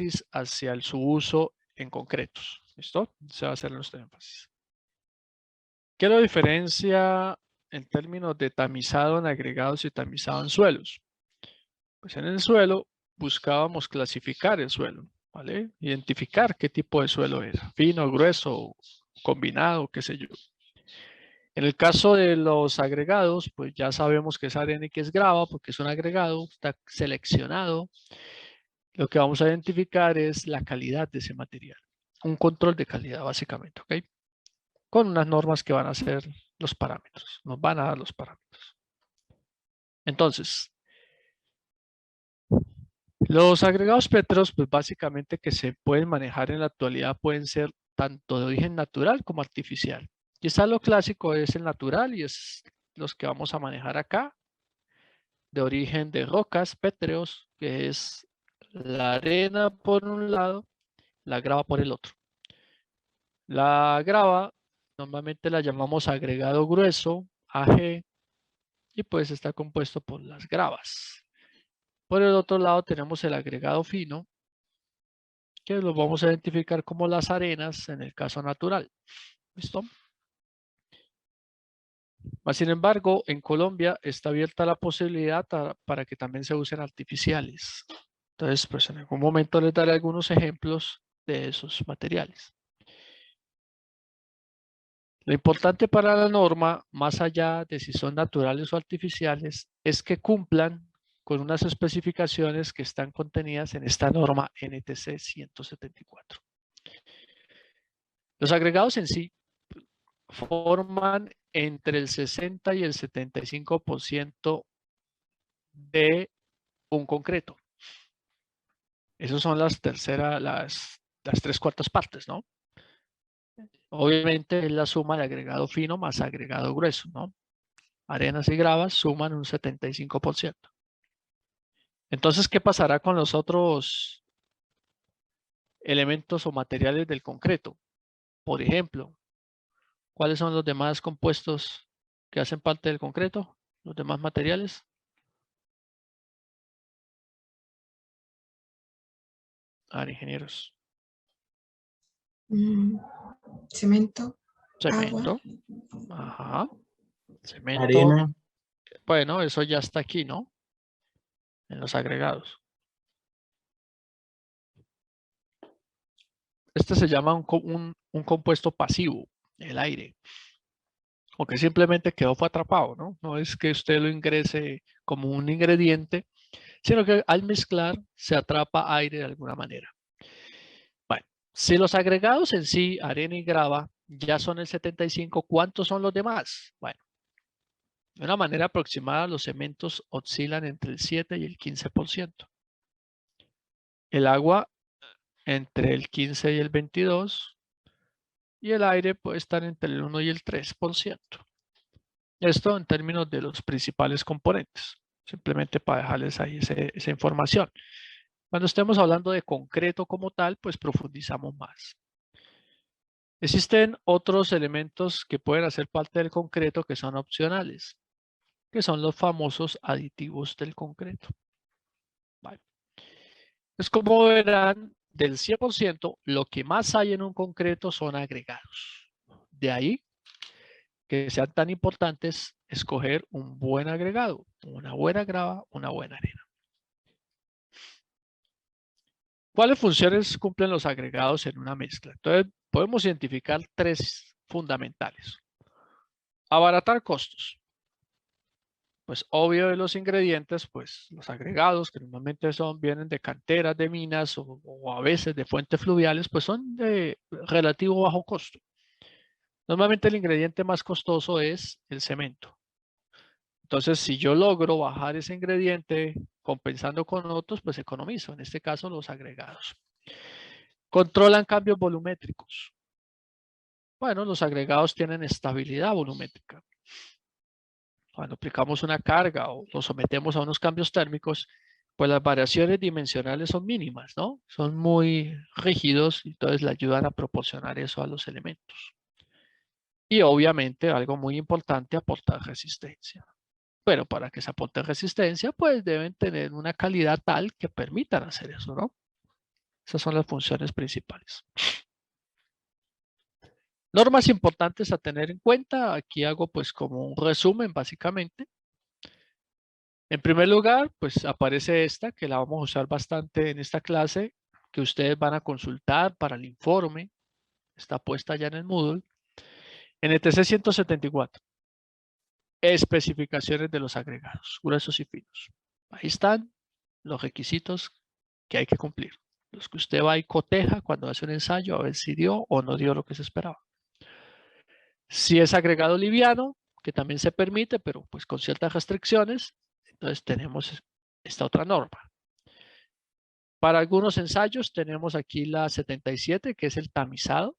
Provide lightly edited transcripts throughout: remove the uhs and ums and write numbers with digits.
énfasis hacia su uso en concretos. ¿Listo? Se va a hacer nuestro énfasis. ¿Qué lo diferencia en términos de tamizado en agregados y tamizado en suelos? Pues en el suelo buscábamos clasificar el suelo, ¿vale? Identificar qué tipo de suelo era, fino, grueso, combinado, qué sé yo. En el caso de los agregados, pues ya sabemos que es arena y que es grava, porque es un agregado, está seleccionado. Lo que vamos a identificar es la calidad de ese material. Un control de calidad, básicamente, ¿ok? Con unas normas que van a ser los parámetros, nos van a dar los parámetros. Entonces, los agregados pétreos, pues básicamente que se pueden manejar en la actualidad pueden ser tanto de origen natural como artificial. Quizá lo clásico es el natural y es los que vamos a manejar acá, de origen de rocas, pétreos, que es la arena por un lado, la grava por el otro. La grava normalmente la llamamos agregado grueso, AG, y pues está compuesto por las gravas. Por el otro lado tenemos el agregado fino, que lo vamos a identificar como las arenas en el caso natural. ¿Listo? Mas, sin embargo, en Colombia está abierta la posibilidad para que también se usen artificiales. Entonces, pues en algún momento les daré algunos ejemplos de esos materiales. Lo importante para la norma, más allá de si son naturales o artificiales, es que cumplan con unas especificaciones que están contenidas en esta norma NTC 174. Los agregados en sí forman entre el 60 y el 75% de un concreto. Esas son las tres cuartas partes, ¿no? Obviamente es la suma de agregado fino más agregado grueso, ¿no? Arenas y gravas suman un 75%. Entonces, ¿qué pasará con los otros elementos o materiales del concreto? Por ejemplo, ¿cuáles son los demás compuestos que hacen parte del concreto? Los demás materiales. Ingenieros. Cemento, agua. Cemento. Ajá. Cemento. Arena. Bueno, eso ya está aquí, ¿no? En los agregados. Este se llama un compuesto pasivo, el aire. O que simplemente fue atrapado, ¿no? No es que usted lo ingrese como un ingrediente, sino que al mezclar se atrapa aire de alguna manera. Bueno, si los agregados en sí, arena y grava, ya son el 75, ¿cuántos son los demás? Bueno, de una manera aproximada, los cementos oscilan entre el 7 y el 15%. El agua entre el 15 y el 22%. Y el aire puede estar entre el 1 y el 3%. Esto en términos de los principales componentes. Simplemente para dejarles ahí esa información. Cuando estemos hablando de concreto como tal, pues profundizamos más. Existen otros elementos que pueden hacer parte del concreto que son opcionales, que son los famosos aditivos del concreto. Vale. Pues como verán, del 100%, lo que más hay en un concreto son agregados. De ahí que sean tan importantes escoger un buen agregado, una buena grava, una buena arena. ¿Cuáles funciones cumplen los agregados en una mezcla? Entonces, podemos identificar tres fundamentales. Abaratar costos. Pues obvio de los ingredientes, pues los agregados que normalmente vienen de canteras, de minas o a veces de fuentes fluviales, pues son de relativo bajo costo. Normalmente el ingrediente más costoso es el cemento. Entonces, si yo logro bajar ese ingrediente compensando con otros, pues economizo. En este caso, los agregados. Controlan cambios volumétricos. Bueno, los agregados tienen estabilidad volumétrica. Cuando aplicamos una carga o lo sometemos a unos cambios térmicos, pues las variaciones dimensionales son mínimas, ¿no? Son muy rígidos y entonces le ayudan a proporcionar eso a los elementos. Y obviamente, algo muy importante, aportar resistencia. Pero para que se aporte resistencia, pues deben tener una calidad tal que permitan hacer eso, ¿no? Esas son las funciones principales. Normas importantes a tener en cuenta. Aquí hago pues como un resumen básicamente. En primer lugar, pues aparece esta que la vamos a usar bastante en esta clase, que ustedes van a consultar para el informe. Está puesta ya en el Moodle. NTC 174. Especificaciones de los agregados, gruesos y finos. Ahí están los requisitos que hay que cumplir. Los que usted va y coteja cuando hace un ensayo a ver si dio o no dio lo que se esperaba. Si es agregado liviano, que también se permite, pero pues con ciertas restricciones, entonces tenemos esta otra norma. Para algunos ensayos tenemos aquí la 77, que es el tamizado.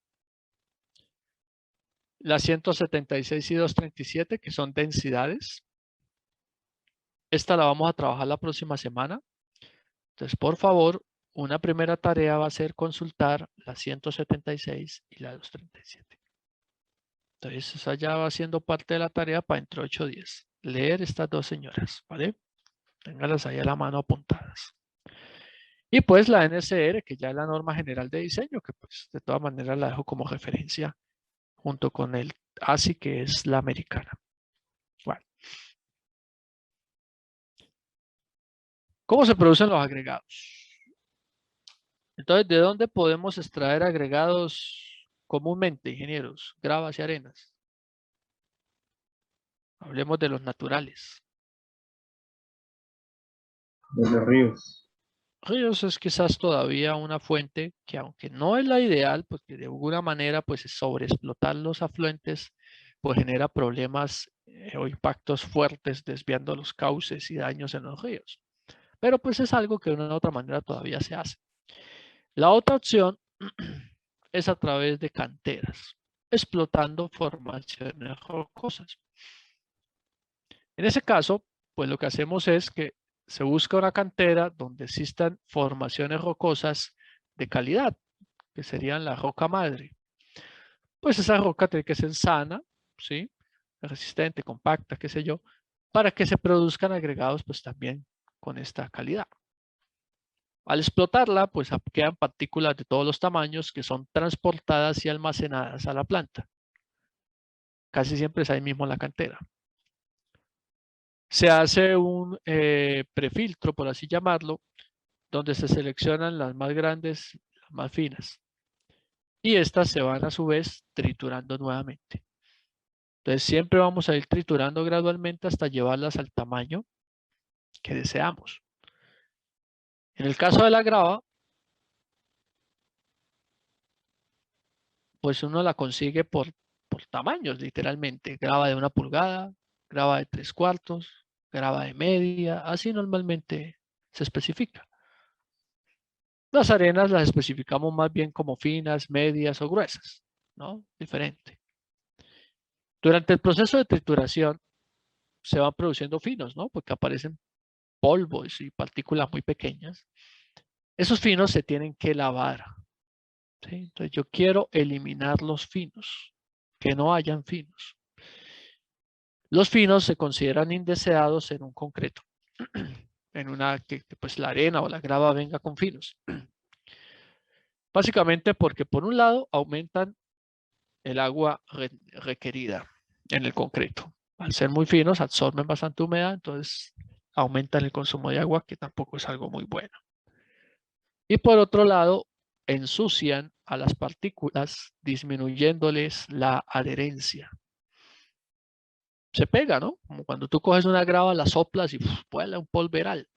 La 176 y 237, que son densidades. Esta la vamos a trabajar la próxima semana. Entonces, por favor, una primera tarea va a ser consultar la 176 y la 237. Entonces, esa ya va siendo parte de la tarea para dentro de 8 días. Leer estas dos señoras, ¿vale? Ténganlas ahí a la mano apuntadas. Y pues la NSR, que ya es la norma general de diseño, que pues de todas maneras la dejo como referencia junto con el ASI, que es la americana. Bueno. ¿Cómo se producen los agregados? Entonces, ¿de dónde podemos extraer agregados comúnmente, ingenieros? Gravas y arenas. Hablemos de los naturales. De los ríos. Ríos es quizás todavía una fuente que, aunque no es la ideal, porque de alguna manera pues sobreexplotar los afluentes pues genera problemas o impactos fuertes desviando los cauces y daños en los ríos. Pero pues es algo que de una u otra manera todavía se hace. La otra opción es a través de canteras, explotando formaciones rocosas. En ese caso, pues lo que hacemos es que se busca una cantera donde existan formaciones rocosas de calidad, que serían la roca madre. Pues esa roca tiene que ser sana, ¿sí? Resistente, compacta, qué sé yo, para que se produzcan agregados pues también con esta calidad. Al explotarla, pues quedan partículas de todos los tamaños que son transportadas y almacenadas a la planta. Casi siempre es ahí mismo en la cantera. Se hace un prefiltro, por así llamarlo, donde se seleccionan las más grandes, las más finas. Y estas se van a su vez triturando nuevamente. Entonces siempre vamos a ir triturando gradualmente hasta llevarlas al tamaño que deseamos. En el caso de la grava, pues uno la consigue por tamaños, literalmente. Grava de 1 pulgada, grava de 3/4, grava de media, así normalmente se especifica. Las arenas las especificamos más bien como finas, medias o gruesas, ¿no? Diferente. Durante el proceso de trituración se van produciendo finos, ¿no? Porque aparecen polvos y partículas muy pequeñas. Esos finos se tienen que lavar, ¿sí? Entonces yo quiero eliminar los finos, que no hayan finos. Los finos se consideran indeseados en un concreto, en una que pues la arena o la grava venga con finos. Básicamente porque por un lado aumentan el agua requerida en el concreto. Al ser muy finos absorben bastante humedad, entonces aumentan el consumo de agua, que tampoco es algo muy bueno. Y por otro lado, ensucian a las partículas disminuyéndoles la adherencia. Se pega, ¿no? Como cuando tú coges una grava, la soplas y vuela un polveral.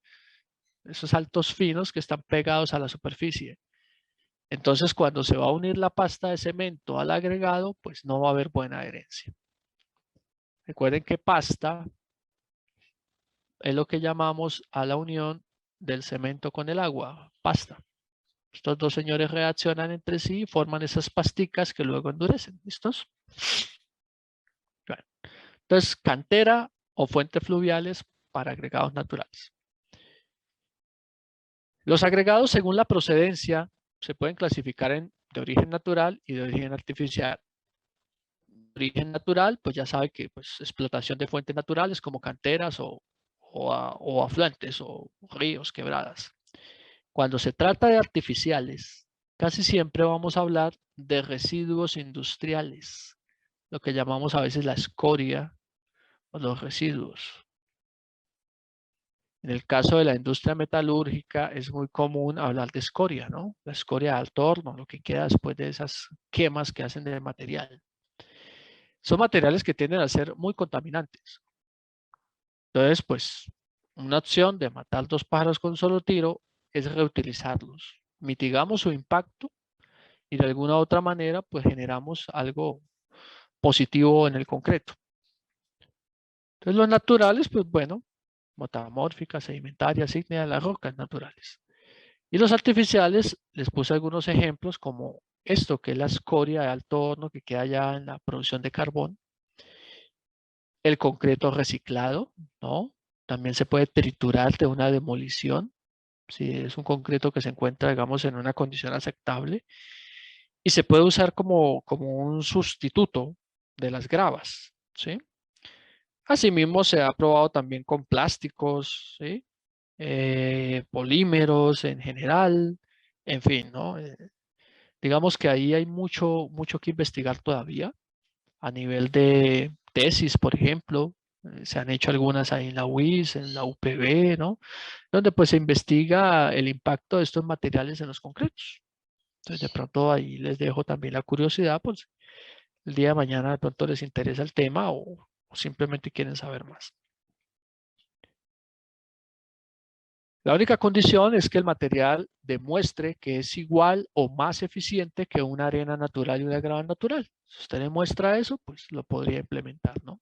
Esos altos finos que están pegados a la superficie. Entonces, cuando se va a unir la pasta de cemento al agregado, pues no va a haber buena adherencia. Recuerden que pasta es lo que llamamos a la unión del cemento con el agua, pasta. Estos dos señores reaccionan entre sí y forman esas pasticas que luego endurecen. ¿Listos? Bueno, entonces, cantera o fuentes fluviales para agregados naturales. Los agregados, según la procedencia, se pueden clasificar en de origen natural y de origen artificial. De origen natural, pues ya sabe que pues, explotación de fuentes naturales como canteras o afluentes o ríos, quebradas. Cuando se trata de artificiales, casi siempre vamos a hablar de residuos industriales, lo que llamamos a veces la escoria o los residuos. En el caso de la industria metalúrgica es muy común hablar de escoria, ¿no? La escoria de alto horno, lo que queda después de esas quemas que hacen de material. Son materiales que tienden a ser muy contaminantes. Entonces, pues, una opción de matar dos pájaros con un solo tiro es reutilizarlos. Mitigamos su impacto y de alguna u otra manera, pues, generamos algo positivo en el concreto. Entonces, los naturales, pues, bueno, metamórficas, sedimentarias, ígneas, las rocas naturales. Y los artificiales, les puse algunos ejemplos como esto, que es la escoria de alto horno que queda ya en la producción de carbón. El concreto reciclado, ¿no? También se puede triturar de una demolición, si es un concreto que se encuentra, digamos, en una condición aceptable. Y se puede usar como un sustituto de las gravas, ¿sí? Asimismo, se ha probado también con plásticos, ¿sí? Polímeros en general, en fin, ¿no? Digamos que ahí hay mucho que investigar todavía a nivel de tesis, por ejemplo. Se han hecho algunas ahí en la UIS, en la UPB, ¿no? Donde pues se investiga el impacto de estos materiales en los concretos. Entonces de pronto ahí les dejo también la curiosidad, pues el día de mañana de pronto les interesa el tema o simplemente quieren saber más. La única condición es que el material demuestre que es igual o más eficiente que una arena natural y una grava natural. Si usted demuestra eso, pues lo podría implementar, ¿no?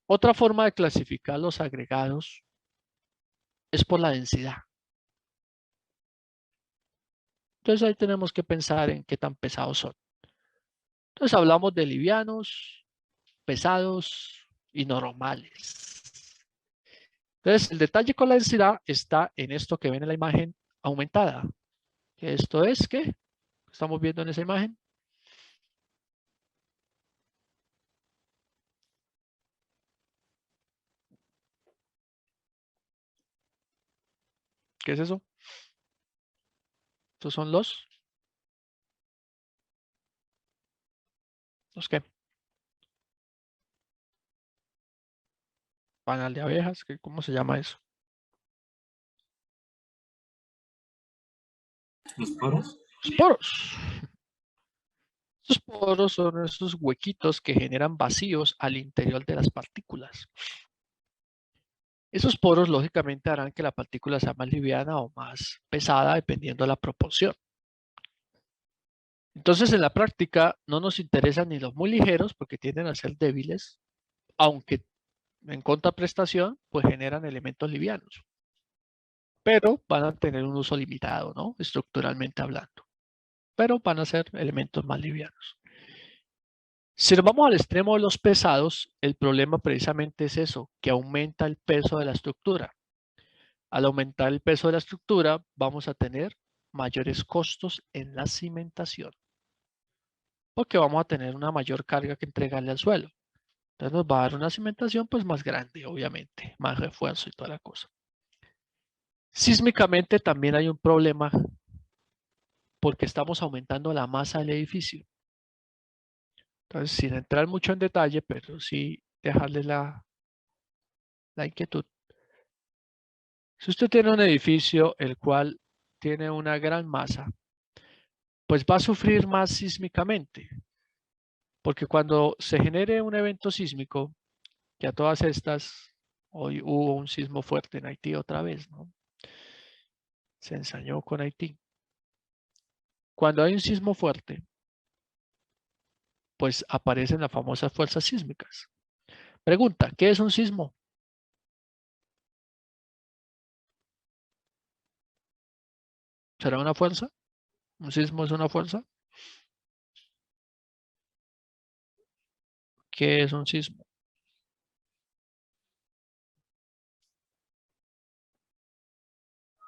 Otra forma de clasificar los agregados es por la densidad. Entonces ahí tenemos que pensar en qué tan pesados son. Entonces hablamos de livianos, pesados y normales. Entonces el detalle con la densidad está en esto que ven en la imagen aumentada. Que esto es ¿qué? Estamos viendo en esa imagen. ¿Qué es eso? Estos son los qué? Panal de abejas, ¿cómo se llama eso? ¿Los poros? Los poros. Estos poros son esos huequitos que generan vacíos al interior de las partículas. Esos poros lógicamente harán que la partícula sea más liviana o más pesada dependiendo de la proporción. Entonces en la práctica no nos interesan ni los muy ligeros porque tienden a ser débiles, aunque en contraprestación pues generan elementos livianos. Pero van a tener un uso limitado, ¿no? Estructuralmente hablando. Pero van a ser elementos más livianos. Si nos vamos al extremo de los pesados, el problema precisamente es eso, que aumenta el peso de la estructura. Al aumentar el peso de la estructura, vamos a tener mayores costos en la cimentación, porque vamos a tener una mayor carga que entregarle al suelo. Entonces nos va a dar una cimentación pues más grande, obviamente, más refuerzo y toda la cosa. Sísmicamente también hay un problema porque estamos aumentando la masa del edificio. Entonces, sin entrar mucho en detalle, pero sí dejarles la inquietud. Si usted tiene un edificio el cual tiene una gran masa, pues va a sufrir más sísmicamente, porque cuando se genere un evento sísmico, que a todas estas, hoy hubo un sismo fuerte en Haití otra vez, ¿no? Se ensañó con Haití. Cuando hay un sismo fuerte, pues aparecen las famosas fuerzas sísmicas. Pregunta, ¿qué es un sismo? ¿Será una fuerza? ¿Un sismo es una fuerza? ¿Qué es un sismo?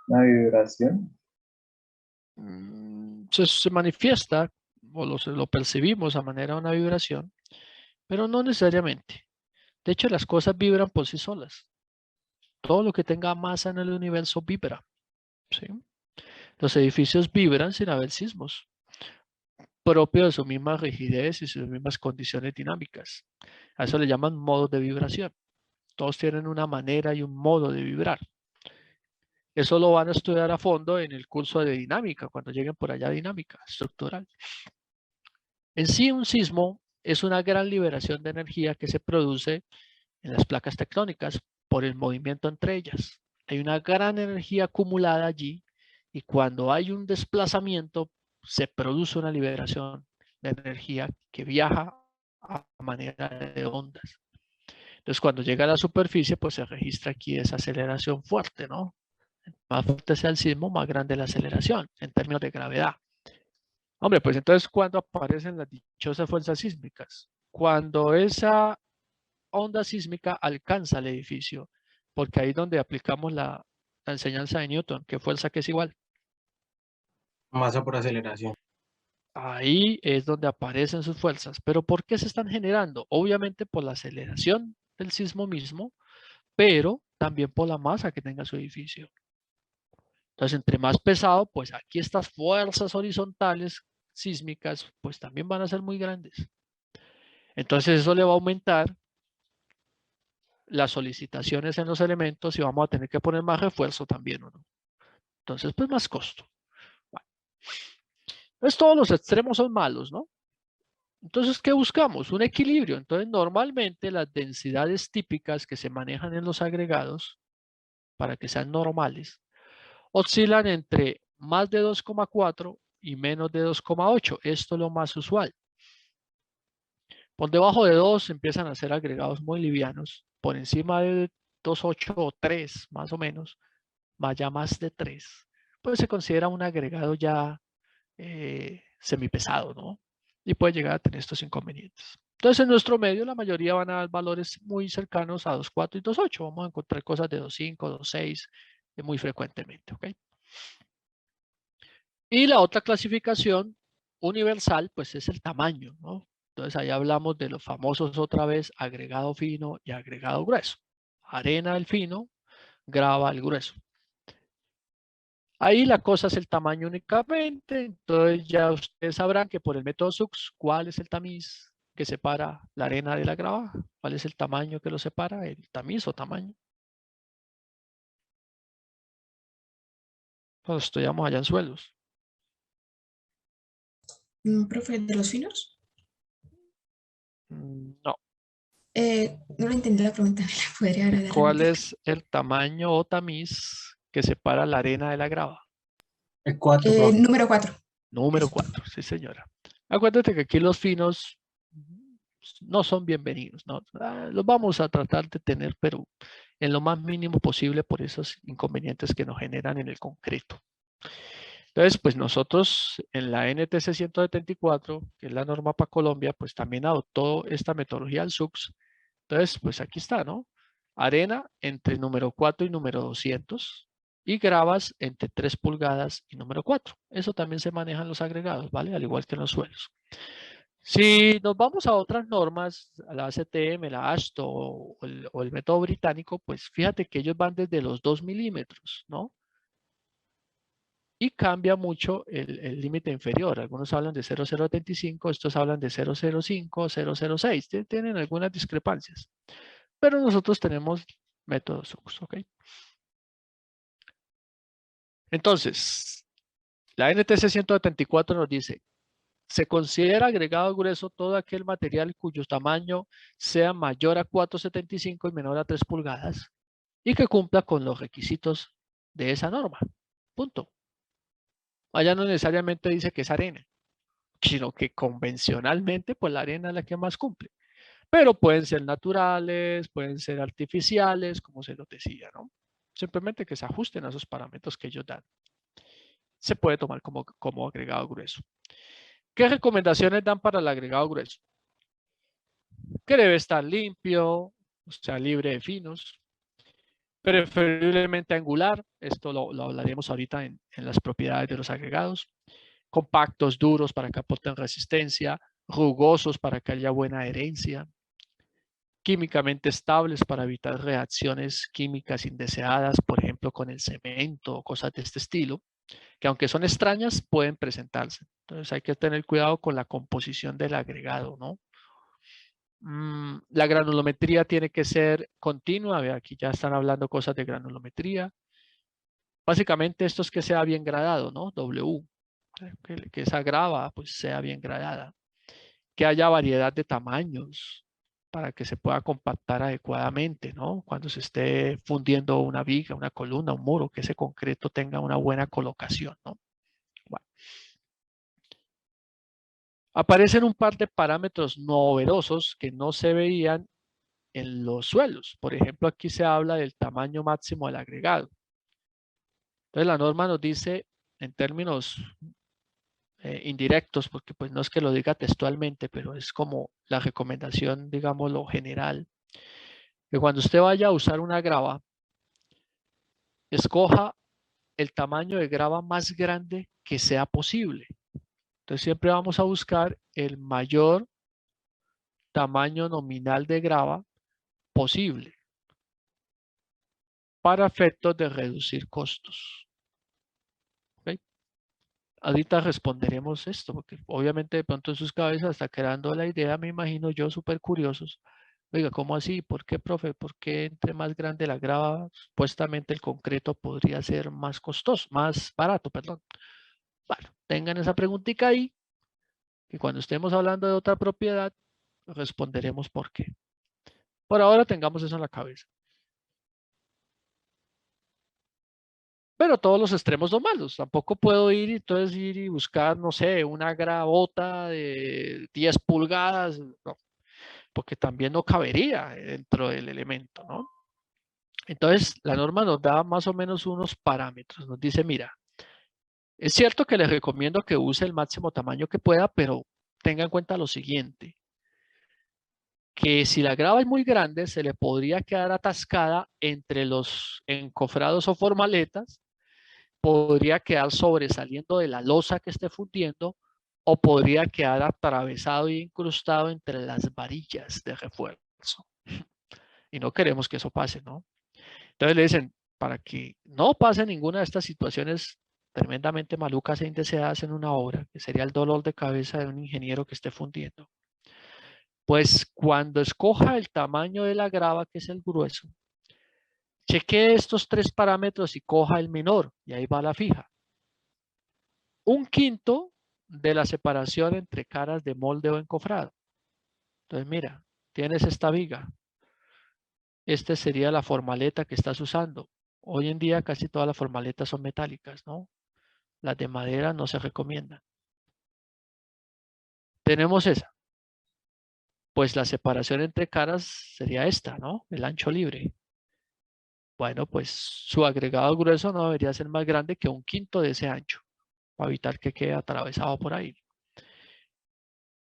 Una vibración. Se manifiesta o lo percibimos a manera de una vibración, pero no necesariamente. De hecho, las cosas vibran por sí solas. Todo lo que tenga masa en el universo vibra. ¿sí? Los edificios vibran sin haber sismos, propio de su misma rigidez y sus mismas condiciones dinámicas. A eso le llaman modos de vibración. Todos tienen una manera y un modo de vibrar. Eso lo van a estudiar a fondo en el curso de dinámica, cuando lleguen por allá, dinámica estructural. En sí, un sismo es una gran liberación de energía que se produce en las placas tectónicas por el movimiento entre ellas. Hay una gran energía acumulada allí y cuando hay un desplazamiento se produce una liberación de energía que viaja a manera de ondas. Entonces, cuando llega a la superficie, pues se registra aquí esa aceleración fuerte, ¿no? Más fuerte sea el sismo, más grande la aceleración en términos de gravedad. Hombre, pues entonces, ¿cuándo aparecen las dichosas fuerzas sísmicas? Cuando esa onda sísmica alcanza el edificio, porque ahí es donde aplicamos la enseñanza de Newton, que fuerza que es igual. Masa por aceleración. Ahí es donde aparecen sus fuerzas. ¿Pero por qué se están generando? Obviamente por la aceleración del sismo mismo, pero también por la masa que tenga su edificio. Entonces, entre más pesado, pues aquí estas fuerzas horizontales sísmicas, pues también van a ser muy grandes. Entonces, eso le va a aumentar las solicitaciones en los elementos y vamos a tener que poner más refuerzo también, ¿o no? Entonces, pues más costo. Bueno. Entonces, todos los extremos son malos, ¿no? Entonces, ¿qué buscamos? Un equilibrio. Entonces, normalmente las densidades típicas que se manejan en los agregados, para que sean normales, oscilan entre más de 2,4 y menos de 2,8. Esto es lo más usual. Por debajo de 2 empiezan a ser agregados muy livianos. Por encima de 2,8 o 3 más o menos, vaya más de 3, pues se considera un agregado ya semipesado, ¿no? Y puede llegar a tener estos inconvenientes. Entonces, en nuestro medio, la mayoría van a dar valores muy cercanos a 2,4 y 2,8. Vamos a encontrar cosas de 2,5, 2,6 muy frecuentemente, ¿ok? Y la otra clasificación universal, pues es el tamaño, ¿no? Entonces, ahí hablamos de los famosos otra vez agregado fino y agregado grueso. Arena el fino, grava el grueso. Ahí la cosa es el tamaño únicamente, entonces ya ustedes sabrán que por el método SUX, ¿cuál es el tamiz que separa la arena de la grava? ¿Cuál es el tamaño que lo separa? El tamiz o tamaño. Cuando estudiamos allá en suelos. Profe, ¿de los finos? No. No lo entendí la pregunta, ¿me la podría agregar? ¿Cuál es el tamaño o tamiz que separa la arena de la grava? El 4, profe. Número 4. Número 4, sí señora. Acuérdate que aquí los finos no son bienvenidos, ¿no? Los vamos a tratar de tener, pero en lo más mínimo posible por esos inconvenientes que nos generan en el concreto. Entonces, pues nosotros en la NTC 174, que es la norma para Colombia, pues también adoptó esta metodología del SUX. Entonces, pues aquí está, ¿no? Arena entre número 4 y número 200 y gravas entre 3 pulgadas y número 4. Eso también se maneja en los agregados, ¿vale? Al igual que en los suelos. Si nos vamos a otras normas, a la ACTM, la ASTO o el método británico, pues fíjate que ellos van desde los 2 milímetros, ¿no? Y cambia mucho el límite inferior. Algunos hablan de 0,075, estos hablan de 0,05, 0,06. Tienen algunas discrepancias. Pero nosotros tenemos métodos SUX, ¿ok? Entonces, la NTC 174 nos dice, se considera agregado grueso todo aquel material cuyo tamaño sea mayor a 4,75 y menor a 3 pulgadas y que cumpla con los requisitos de esa norma. Punto. Allá no necesariamente dice que es arena, sino que convencionalmente pues la arena es la que más cumple. Pero pueden ser naturales, pueden ser artificiales, como se lo decía, ¿no? Simplemente que se ajusten a esos parámetros que ellos dan. Se puede tomar como agregado grueso. ¿Qué recomendaciones dan para el agregado grueso? Que debe estar limpio, o sea, libre de finos, preferiblemente angular, esto lo hablaremos ahorita en las propiedades de los agregados, compactos, duros para que aporten resistencia, rugosos para que haya buena adherencia, químicamente estables para evitar reacciones químicas indeseadas, por ejemplo, con el cemento o cosas de este estilo, que aunque son extrañas, pueden presentarse. Entonces hay que tener cuidado con la composición del agregado, ¿no? La granulometría tiene que ser continua. Ve, aquí ya están hablando cosas de granulometría. Básicamente esto es que sea bien gradado, ¿no? W. Que esa grava pues sea bien gradada. Que haya variedad de tamaños para que se pueda compactar adecuadamente, ¿no? Cuando se esté fundiendo una viga, una columna, un muro, que ese concreto tenga una buena colocación, ¿no? Bueno. Aparecen un par de parámetros novedosos que no se veían en los suelos. Por ejemplo, aquí se habla del tamaño máximo del agregado. Entonces la norma nos dice en términos indirectos, porque pues no es que lo diga textualmente, pero es como la recomendación, digamos, lo general, que cuando usted vaya a usar una grava, escoja el tamaño de grava más grande que sea posible. Entonces siempre vamos a buscar el mayor tamaño nominal de grava posible para efectos de reducir costos. ¿Okay? Ahorita responderemos esto, porque obviamente de pronto en sus cabezas está quedando la idea, me imagino yo, súper curiosos. Oiga, ¿cómo así? ¿Por qué, profe? ¿Por qué entre más grande la grava, supuestamente el concreto podría ser más costoso, más barato, perdón? Bueno, tengan esa preguntita ahí, y cuando estemos hablando de otra propiedad, responderemos por qué. Por ahora tengamos eso en la cabeza. Pero todos los extremos son malos. Tampoco puedo ir y buscar, no sé, una gravota de 10 pulgadas, no, porque también no cabería dentro del elemento, ¿no? Entonces, la norma nos da más o menos unos parámetros. Nos dice, mira, es cierto que les recomiendo que use el máximo tamaño que pueda, pero tenga en cuenta lo siguiente, que si la grava es muy grande, se le podría quedar atascada entre los encofrados o formaletas, podría quedar sobresaliendo de la losa que esté fundiendo o podría quedar atravesado y incrustado entre las varillas de refuerzo. Y no queremos que eso pase, ¿no? Entonces le dicen, para que no pase ninguna de estas situaciones tremendamente malucas e indeseadas en una obra, que sería el dolor de cabeza de un ingeniero que esté fundiendo, pues cuando escoja el tamaño de la grava, que es el grueso, chequee estos 3 parámetros y coja el menor, y ahí va la fija. 1/5 de la separación entre caras de molde o encofrado. Entonces mira, tienes esta viga. Esta sería la formaleta que estás usando. Hoy en día casi todas las formaletas son metálicas, ¿no? Las de madera no se recomiendan. Tenemos esa. Pues la separación entre caras sería esta, ¿no? El ancho libre. Bueno, pues su agregado grueso no debería ser más grande que 1/5 de ese ancho, para evitar que quede atravesado por ahí.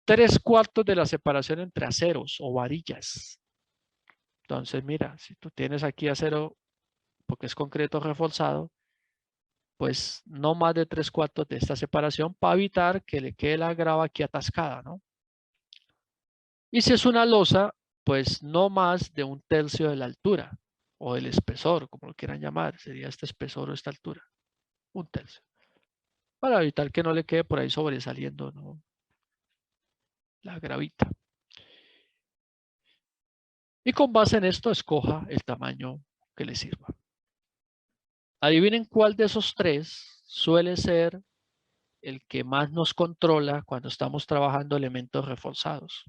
3/4 de la separación entre aceros o varillas. Entonces, mira, si tú tienes aquí acero, porque es concreto reforzado, pues no más de 3/4 de esta separación para evitar que le quede la grava aquí atascada, ¿no? Y si es una losa, pues no más de 1/3 de la altura o el espesor, como lo quieran llamar, sería este espesor o esta altura, 1/3. Para evitar que no le quede por ahí sobresaliendo, ¿no? La gravita. Y con base en esto, escoja el tamaño que le sirva. Adivinen cuál de esos 3 suele ser el que más nos controla cuando estamos trabajando elementos reforzados.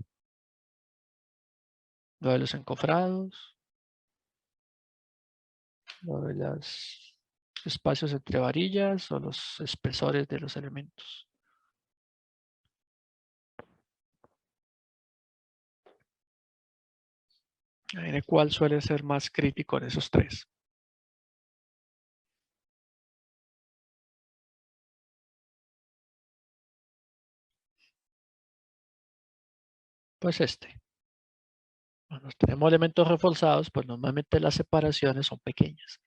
Lo de los encofrados, lo de los espacios entre varillas o los espesores de los elementos. Adivinen cuál suele ser más crítico en esos 3. Pues este. Cuando tenemos elementos reforzados, pues normalmente las separaciones son pequeñas.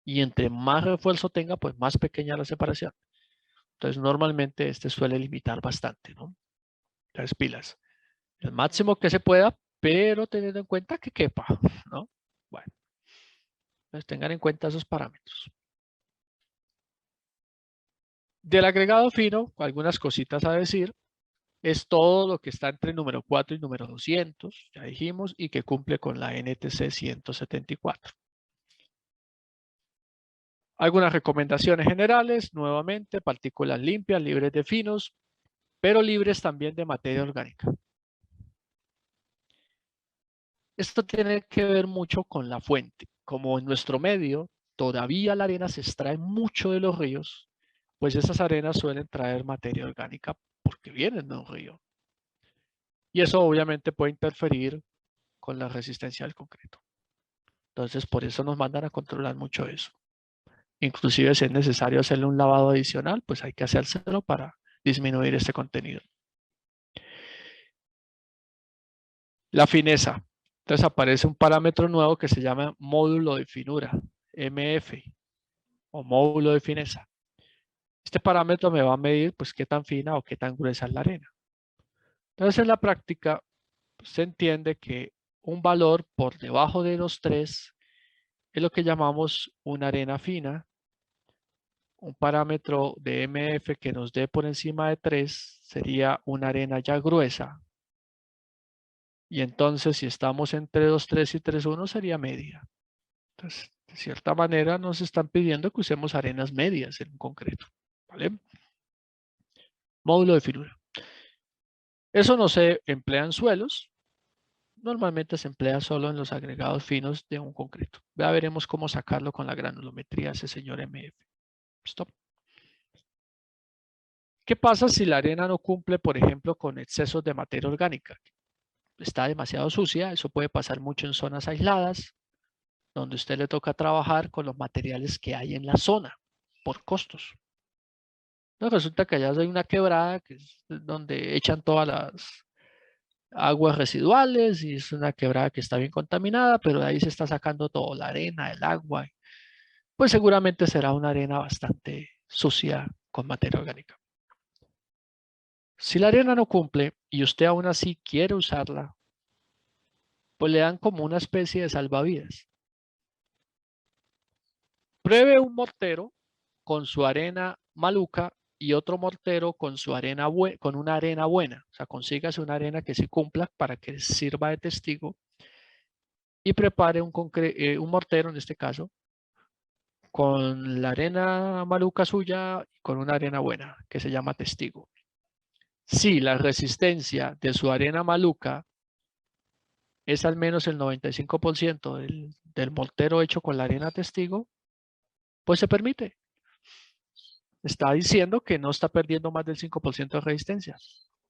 Y entre más refuerzo tenga, pues más pequeña la separación. Entonces normalmente este suele limitar bastante, ¿no? Las pilas. El máximo que se pueda, pero teniendo en cuenta que quepa, ¿no? Bueno, pues tengan en cuenta esos parámetros. Del agregado fino, algunas cositas a decir, es todo lo que está entre el número 4 y número 200, ya dijimos, y que cumple con la NTC 174. Algunas recomendaciones generales, nuevamente, partículas limpias, libres de finos, pero libres también de materia orgánica. Esto tiene que ver mucho con la fuente. Como en nuestro medio todavía la arena se extrae mucho de los ríos, pues esas arenas suelen traer materia orgánica porque vienen de un río. Y eso obviamente puede interferir con la resistencia del concreto. Entonces, por eso nos mandan a controlar mucho eso. Inclusive si es necesario hacerle un lavado adicional, pues hay que hacérselo para disminuir este contenido. La fineza. Entonces aparece un parámetro nuevo que se llama módulo de finura, MF, o módulo de fineza. Este parámetro me va a medir pues qué tan fina o qué tan gruesa es la arena. Entonces en la práctica se entiende que un valor por debajo de los 3 es lo que llamamos una arena fina. Un parámetro de MF que nos dé por encima de 3 sería una arena ya gruesa. Y entonces si estamos entre 2,3 y 3,1 sería media. Entonces, de cierta manera nos están pidiendo que usemos arenas medias en un concreto. ¿Vale? Módulo de finura. Eso no se emplea en suelos. Normalmente se emplea solo en los agregados finos de un concreto. Ya veremos cómo sacarlo con la granulometría ese señor MF. Stop. ¿Qué pasa si la arena no cumple, por ejemplo, con excesos de materia orgánica? Está demasiado sucia, eso puede pasar mucho en zonas aisladas, donde usted le toca trabajar con los materiales que hay en la zona, por costos. Entonces resulta que allá hay una quebrada, que es donde echan todas las aguas residuales, y es una quebrada que está bien contaminada, pero de ahí se está sacando todo, la arena, el agua. Pues seguramente será una arena bastante sucia con materia orgánica. Si la arena no cumple y usted aún así quiere usarla, pues le dan como una especie de salvavidas. Pruebe un mortero con su arena maluca y otro mortero con su arena con una arena buena. O sea, consígase una arena que sí cumpla para que sirva de testigo y prepare un mortero, en este caso, con la arena maluca suya y con una arena buena que se llama testigo. Si la resistencia de su arena maluca es al menos el 95% del mortero hecho con la arena testigo, pues se permite. Está diciendo que no está perdiendo más del 5% de resistencia.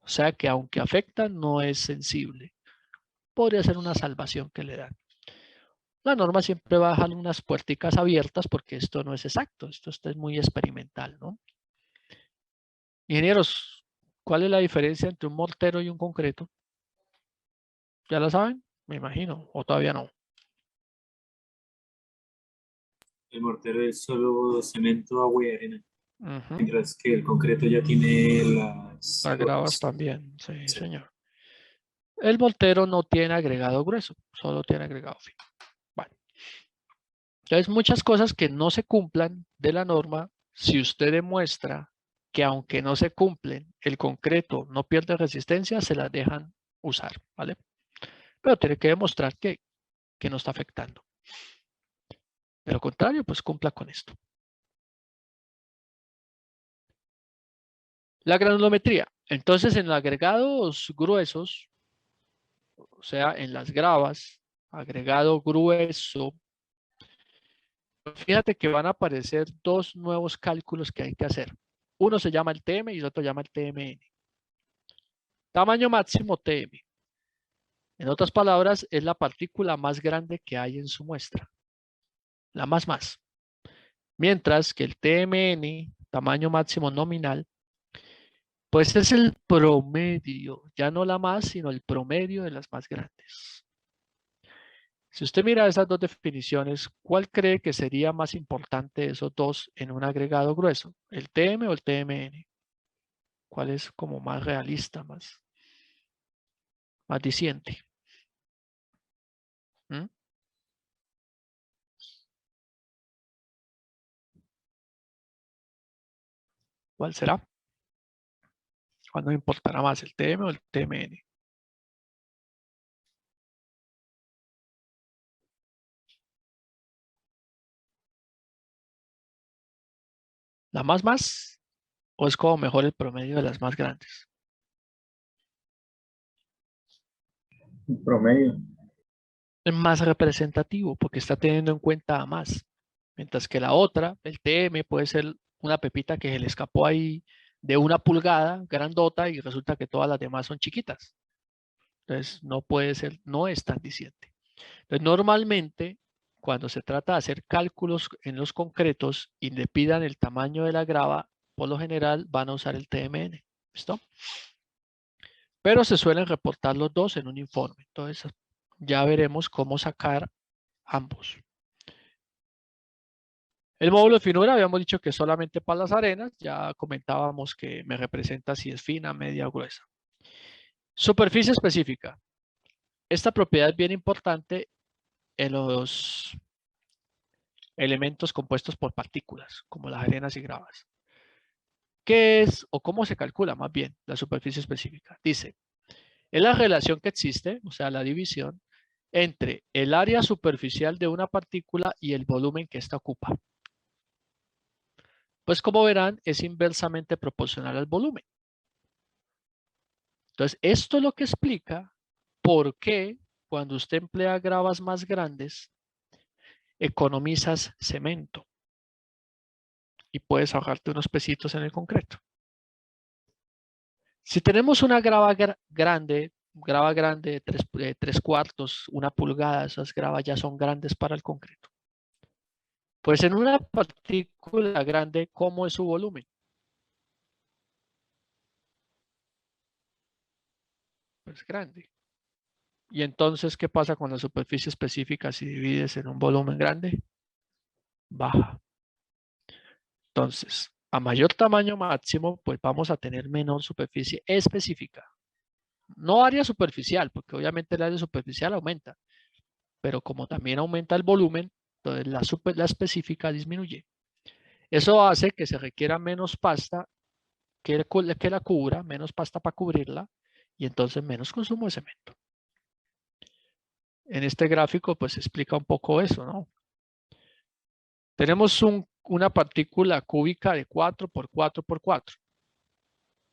O sea que aunque afecta, no es sensible. Podría ser una salvación que le dan. La norma siempre va a dejar unas puerticas abiertas porque esto no es exacto. Esto es muy experimental, ¿no? Ingenieros, ¿cuál es la diferencia entre un mortero y un concreto? ¿Ya la saben? Me imagino. ¿O todavía no? El mortero es solo cemento, agua y arena, Ujú. mientras que el concreto ya tiene las Las gravas cosas. también. Sí, Sí. señor. El mortero no tiene agregado grueso, solo tiene agregado fino. Bueno, entonces muchas cosas que no se cumplan de la norma, si usted demuestra que aunque no se cumplen, el concreto no pierde resistencia, se las dejan usar, ¿vale? Pero tiene que demostrar que no está afectando. De lo contrario, pues cumpla con esto. La granulometría. Entonces, en los agregados gruesos, o sea, en las gravas, agregado grueso, fíjate que van a aparecer dos nuevos cálculos que hay que hacer. Uno se llama el TM y el otro se llama el TMN. Tamaño máximo TM. En otras palabras, es la partícula más grande que hay en su muestra. La más. Mientras que el TMN, tamaño máximo nominal, pues es el promedio, ya no la más, sino el promedio de las más grandes. Si usted mira esas dos definiciones, ¿cuál cree que sería más importante de esos dos en un agregado grueso? ¿El TM o el TMN? ¿Cuál es como más realista, más diciente? ¿Mm? ¿Cuál será? ¿Cuál nos importará más, el TM o el TMN? ¿La más? ¿O es como mejor el promedio de las más grandes? Promedio. Es más representativo porque está teniendo en cuenta a más. Mientras que la otra, el TM, puede ser una pepita que se le escapó ahí de 1 pulgada, grandota, y resulta que todas las demás son chiquitas. Entonces, no puede ser, no es tan diciente. Entonces, normalmente, cuando se trata de hacer cálculos en los concretos y le pidan el tamaño de la grava, por lo general van a usar el TMN. ¿Listo? Pero se suelen reportar los dos en un informe. Entonces, ya veremos cómo sacar ambos. El módulo de finura habíamos dicho que solamente para las arenas. Ya comentábamos que me representa si es fina, media o gruesa. Superficie específica. Esta propiedad es bien importante en los elementos compuestos por partículas, como las arenas y gravas. ¿Qué es o cómo se calcula más bien la superficie específica? Dice, es la relación que existe, o sea, la división, entre el área superficial de una partícula y el volumen que ésta ocupa. Pues como verán, es inversamente proporcional al volumen. Entonces, esto es lo que explica por qué cuando usted emplea gravas más grandes, economizas cemento y puedes ahorrarte unos pesitos en el concreto. Si tenemos una grava grande de 3/4, 1 pulgada, esas gravas ya son grandes para el concreto. Pues en una partícula grande, ¿cómo es su volumen? Pues grande. Y entonces, ¿qué pasa con la superficie específica si divides en un volumen grande? Baja. Entonces, a mayor tamaño máximo, pues vamos a tener menor superficie específica. No área superficial, porque obviamente el área superficial aumenta, pero como también aumenta el volumen, entonces la específica disminuye. Eso hace que se requiera menos pasta que la cubra, menos pasta para cubrirla, y entonces menos consumo de cemento. En este gráfico, pues se explica un poco eso, ¿no? Tenemos una partícula cúbica de 4 por 4 por 4,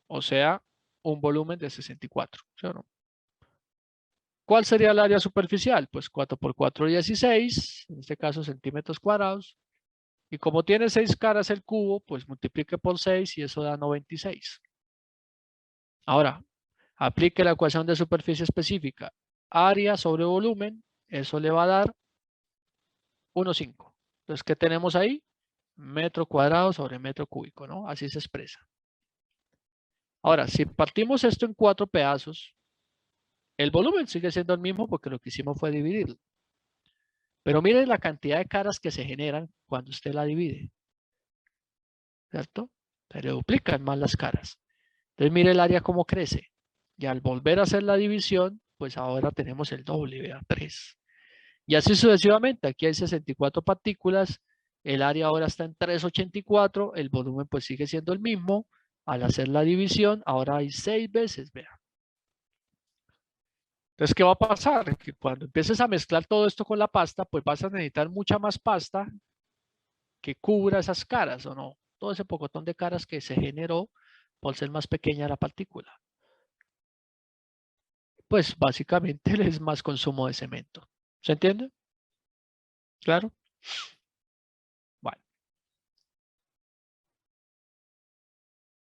o sea, un volumen de 64, ¿sí o no? ¿Cuál sería el área superficial? Pues 4 por 4, 16, en este caso centímetros cuadrados. Y como tiene 6 caras el cubo, pues multiplique por 6 y eso da 96. Ahora, aplique la ecuación de superficie específica. Área sobre volumen, eso le va a dar 1,5. Entonces, ¿qué tenemos ahí? Metro cuadrado sobre metro cúbico, ¿no? Así se expresa. Ahora, si partimos esto en 4 pedazos, el volumen sigue siendo el mismo porque lo que hicimos fue dividirlo. Pero miren la cantidad de caras que se generan cuando usted la divide. ¿Cierto? Se le duplican más las caras. Entonces mire el área cómo crece. Y al volver a hacer la división, pues ahora tenemos el doble, vea, 3. Y así sucesivamente. Aquí hay 64 partículas. El área ahora está en 384. El volumen pues sigue siendo el mismo. Al hacer la división, ahora hay 6 veces, vea. Entonces, ¿qué va a pasar? Que cuando empieces a mezclar todo esto con la pasta, pues vas a necesitar mucha más pasta que cubra esas caras, ¿o no? Todo ese pocotón de caras que se generó por ser más pequeña la partícula. Pues básicamente es más consumo de cemento. ¿Se entiende? ¿Claro? Bueno.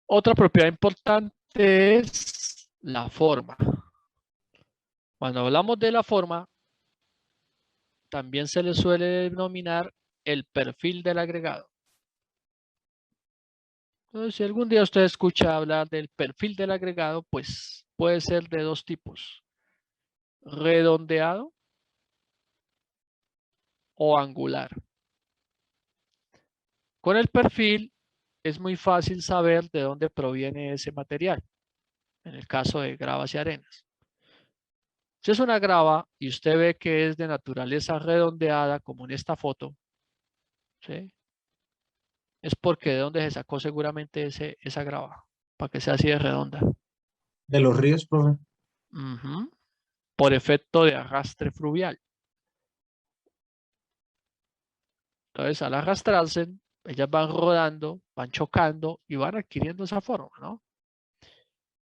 Otra propiedad importante es la forma. Cuando hablamos de la forma, también se le suele denominar el perfil del agregado. Entonces, si algún día usted escucha hablar del perfil del agregado, pues puede ser de dos tipos: redondeado o angular. Con el perfil es muy fácil saber de dónde proviene ese material, en el caso de gravas y arenas. Si es una grava y usted ve que es de naturaleza redondeada, como en esta foto, ¿sí? Es porque de dónde se sacó seguramente esa grava, para que sea así de redonda. De los ríos, profe. Ujú. Por efecto de arrastre fluvial. Entonces, al arrastrarse, ellas van rodando, van chocando y van adquiriendo esa forma, ¿no?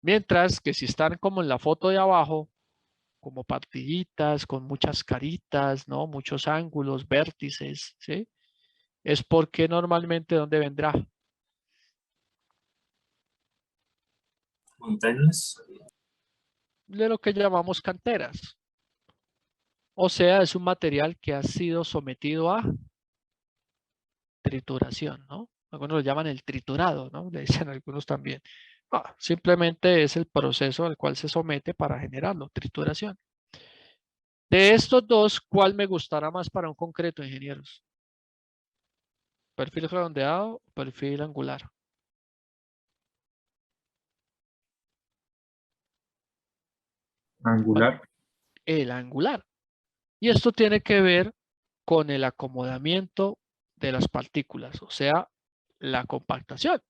Mientras que si están como en la foto de abajo, como partillitas, con muchas caritas, ¿no? Muchos ángulos, vértices, ¿sí? Es porque normalmente ¿dónde vendrá? Montañas. De lo que llamamos canteras. O sea, es un material que ha sido sometido a trituración, ¿no? Algunos lo llaman el triturado, ¿no? Le dicen algunos también. Simplemente es el proceso al cual se somete para generarlo, trituración. De estos dos, ¿cuál me gustará más para un concreto, ingenieros? ¿Perfil redondeado o perfil angular? Angular. El angular. Y esto tiene que ver con el acomodamiento de las partículas, o sea, la compactación.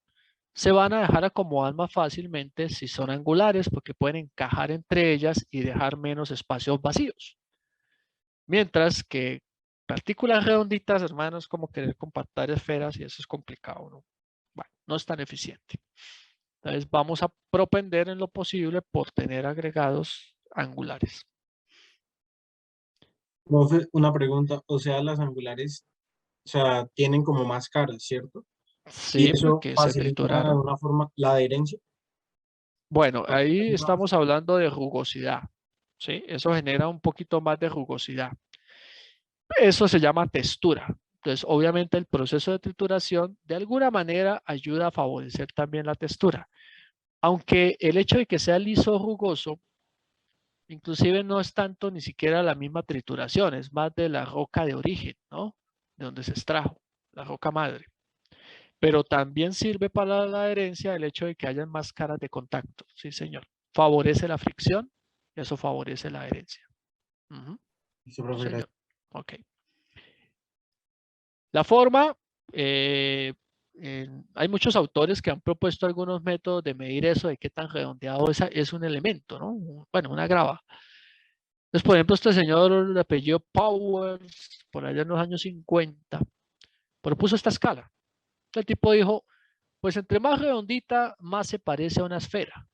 Se van a dejar acomodar más fácilmente si son angulares porque pueden encajar entre ellas y dejar menos espacios vacíos. Mientras que partículas redonditas, hermanos, como querer compactar esferas y eso es complicado, ¿no? Bueno, no es tan eficiente. Entonces vamos a propender en lo posible por tener agregados angulares. Profe, una pregunta. O sea, las angulares, o sea, tienen como más caras, ¿cierto? Y Sí, eso porque se facilita de trituraron. alguna forma la adherencia. Bueno, Porque ahí no, estamos hablando de rugosidad, ¿sí? Eso genera un poquito más de rugosidad. Eso se llama textura. Entonces, obviamente el proceso de trituración de alguna manera ayuda a favorecer también la textura. Aunque el hecho de que sea liso o rugoso, inclusive no es tanto ni siquiera la misma trituración, es más de la roca de origen, ¿no? De donde se extrajo, la roca madre. Pero también sirve para la adherencia el hecho de que hayan más caras de contacto, sí señor. Favorece la fricción y eso favorece la adherencia. Ujú, sí, profe, señor. gracias. Ok. La forma, hay muchos autores que han propuesto algunos métodos de medir eso, de qué tan redondeado es un elemento, ¿no? Bueno, una grava. Entonces, por ejemplo, este señor de apellido Powers, por allá en los años 50, propuso esta escala. El tipo dijo, pues entre más redondita, más se parece a una esfera.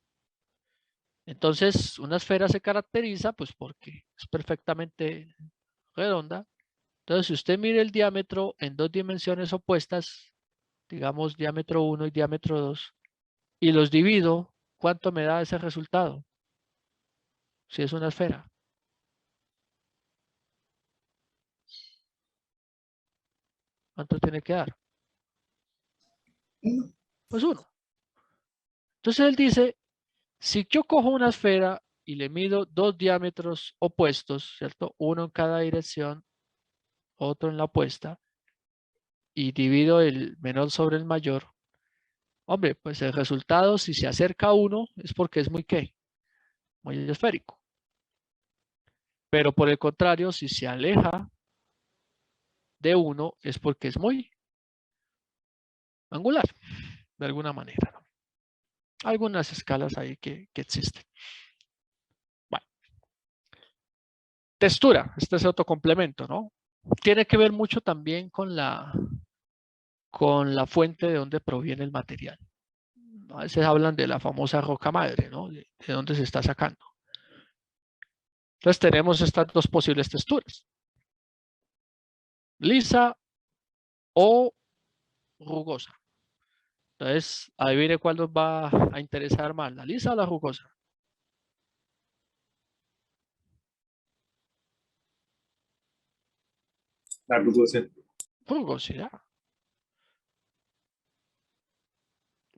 Entonces, una esfera se caracteriza, pues porque es perfectamente redonda. Entonces, si usted mide el diámetro en dos dimensiones opuestas, digamos diámetro 1 y diámetro 2, y los divido, ¿cuánto me da ese resultado? Si es una esfera. ¿Cuánto tiene que dar? No, Pues 1. Entonces él dice, si yo cojo una esfera y le mido dos diámetros opuestos, ¿cierto? Uno en cada dirección, otro en la opuesta, y divido el menor sobre el mayor, hombre, pues el resultado, si se acerca a 1, es porque es muy, ¿qué? Muy esférico. Pero por el contrario, si se aleja de 1, es porque es muy angular, de alguna manera, ¿no? Algunas escalas ahí que existen. Bueno, textura, este es otro complemento, ¿no? Tiene que ver mucho también con la fuente de donde proviene el material. A veces hablan de la famosa roca madre, ¿no? De dónde se está sacando. Entonces tenemos estas dos posibles texturas. Lisa o rugosa. Entonces, adivine cuál nos va a interesar más, la lisa o la rugosa. La rugosa. Rugosidad.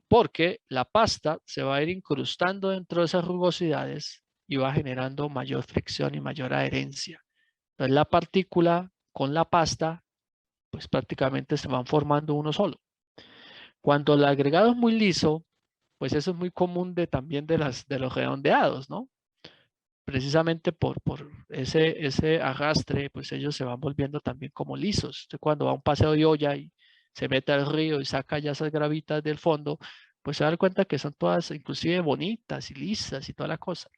Porque la pasta se va a ir incrustando dentro de esas rugosidades y va generando mayor fricción y mayor adherencia. Entonces la partícula con la pasta, pues prácticamente se van formando uno solo. Cuando el agregado es muy liso, pues eso es muy común también de los redondeados, ¿no? precisamente por ese arrastre, pues ellos se van volviendo también como lisos. Usted cuando va a un paseo de olla y se mete al río y saca ya esas gravitas del fondo, pues se da cuenta que son todas inclusive bonitas y lisas y toda la cosa.